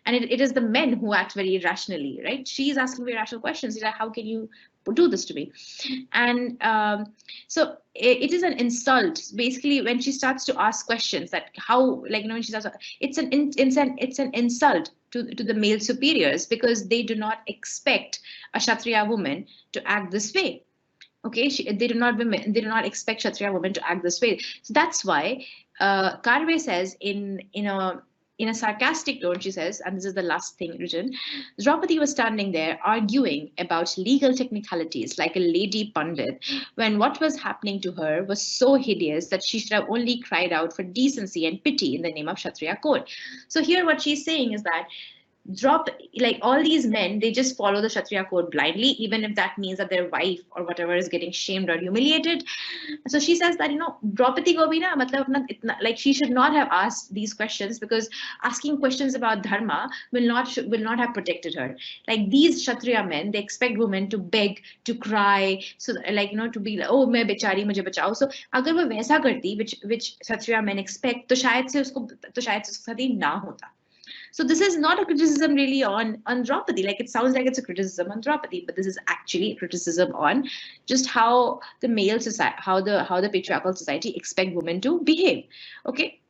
and it is the men who act very irrationally, right? She's asking very rational questions. She's like, how can you do this to me? And so it is an insult basically when she starts to ask questions, that how, when she starts, it's an insult to the male superiors, because they do not expect a Kshatriya woman to act this way. Okay, they do not expect Kshatriya women to act this way. So that's why Karve says in a sarcastic tone, she says, and this is the last thing written, Draupadi was standing there arguing about legal technicalities like a lady pundit, when what was happening to her was so hideous that she should have only cried out for decency and pity in the name of Kshatriya code. So here what she's saying is that all these men, they just follow the Kshatriya code blindly, even if that means that their wife or whatever is getting shamed or humiliated. So she says that Draupadi ko bhi na, matlab, she should not have asked these questions, because asking questions about dharma will not have protected her. These Kshatriya men, they expect women to beg, to cry, so to be like, oh main bechari, mujhe bachao. So agar wo वैसा करती, which Kshatriya men expect, तो शायद से उसके साथ ही ना होता. So this is not a criticism really on Draupadi. It sounds like it's a criticism on Draupadi, but this is actually a criticism on just how the male society, how the patriarchal society expect women to behave. Okay.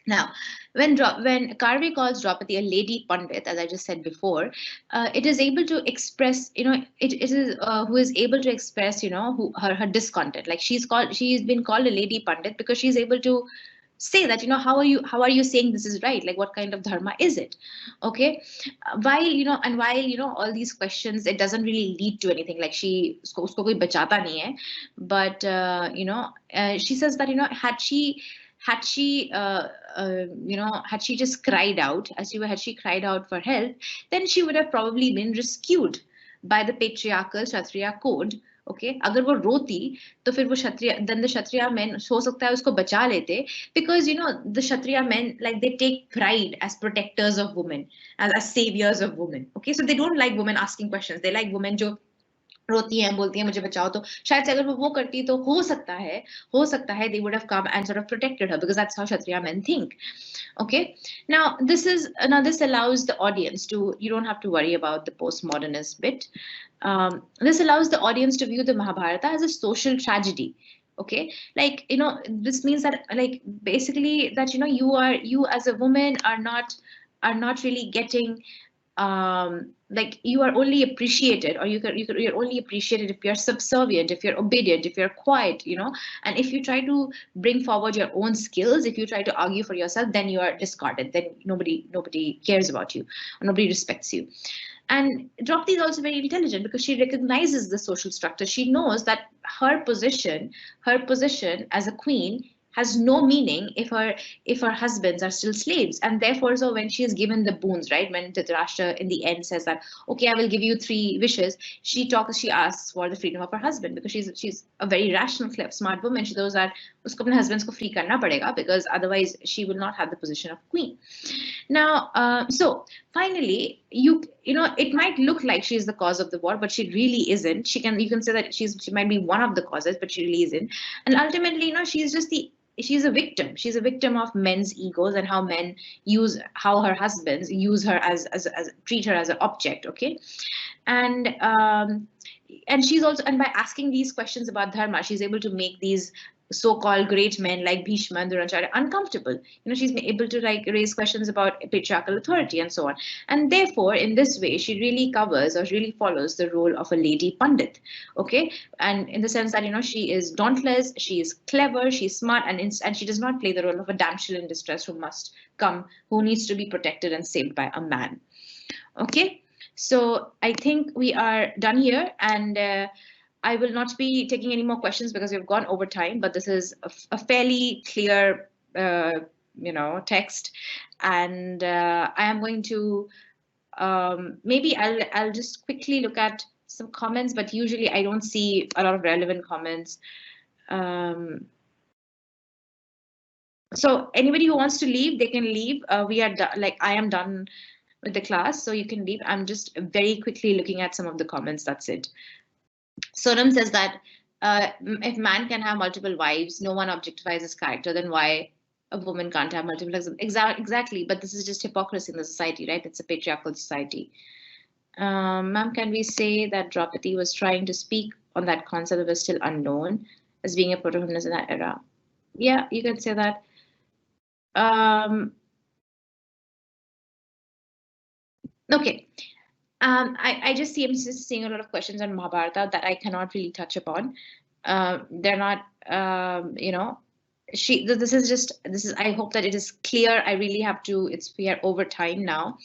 Now, when Karve calls Draupadi a lady pandit, as I just said before, it is able to express, it is who is able to express, her discontent. She's been called a lady pandit because she's able to say that how are you saying this is right, what kind of dharma is it? Okay, while all these questions, it doesn't really lead to anything, she usko koi bachata nahi hai, but she says that had she just cried out, had she cried out for help, then she would have probably been rescued by the patriarchal Kshatriya code Okay, अगर वो रोती तो फिर वो क्षत्रिय, then the Kshatriya men हो सकता है उसको बचा लेते, because the Kshatriya men, like, they take pride as protectors of women, as saviors of women. Okay, so they don't like women asking questions, they like women जो रोती हैं, बोलती हैं मुझे बचाओ, तो शायद से अगर वो करती तो हो सकता है they would have come and sort of protected her, because that's how Kshatriya men think. Okay, now this allows the audience to, you don't have to worry about the postmodernist bit. This allows the audience to view the Mahabharata as a social tragedy. Okay, like, this means that, like, basically that, you as a woman are not really getting, like, you are only appreciated, or you're only appreciated if you're subservient, if you're obedient, if you're quiet, and if you try to bring forward your own skills, if you try to argue for yourself, then you are discarded, then nobody cares about you, or nobody respects you. And Draupadi is also very intelligent, because she recognizes the social structure. She knows that her position as a queen has no meaning if her husbands are still slaves. And therefore, so when she is given the boons, right, when Dhritarashtra in the end says that, okay, I will give you 3 wishes, she asks for the freedom of her husband, because she's a very rational, clever, smart woman. She knows that usko apne husbands ko free karna padega, because otherwise she will not have the position of queen. Now, so finally, you know, it might look like she's the cause of the war, but she really isn't. You can say that she might be one of the causes, but she really isn't. And ultimately, she's a victim. She's a victim of men's egos, and how her husbands use her as treat her as an object. Okay, and she's also, and by asking these questions about dharma, she's able to make these so-called great men like Bhishma and Dronacharya uncomfortable. She's able to, like, raise questions about patriarchal authority and so on. And therefore, in this way, she really covers, or really follows, the role of a lady Pandit. Okay, and in the sense that, she is dauntless, she is clever, she's smart, and she does not play the role of a damsel in distress who needs to be protected and saved by a man. Okay, so I think we are done here, and I will not be taking any more questions because we've gone over time, but this is a fairly clear, text. And I am going to, maybe I'll just quickly look at some comments, but usually I don't see a lot of relevant comments. So anybody who wants to leave, they can leave. We are like, I am done with the class, so you can leave. I'm just very quickly looking at some of the comments. That's it. Sonam says that if man can have multiple wives, no one objectifies his character, then why a woman can't have multiple husbands? Exactly, but this is just hypocrisy in the society, right? It's a patriarchal society. Ma'am, can we say that Draupadi was trying to speak on that concept that was still unknown as being a proto-feminist in that era? Yeah, you can say that. Okay. I just see, I'm just seeing a lot of questions on Mahabharata that I cannot really touch upon. They're not, I hope that it is clear. I really have to, we are over time now.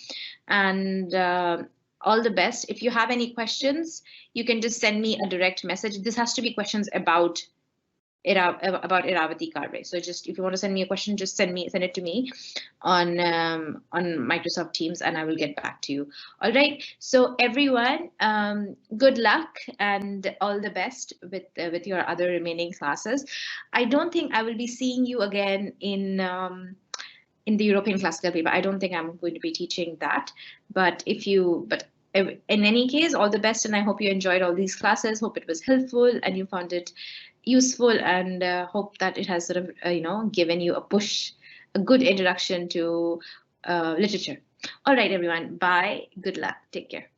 And all the best. If you have any questions, you can just send me a direct message. This has to be questions about Iravati Karve. So just, if you want to send me a question, just send it to me on Microsoft Teams, and I will get back to you. All right. So everyone, good luck and all the best with your other remaining classes. I don't think I will be seeing you again in the European classical paper. I don't think I'm going to be teaching that. But in any case, all the best, and I hope you enjoyed all these classes. Hope it was helpful and you found it useful, and hope that it has sort of given you a good introduction to literature. All right, everyone. Bye. Good luck. Take care.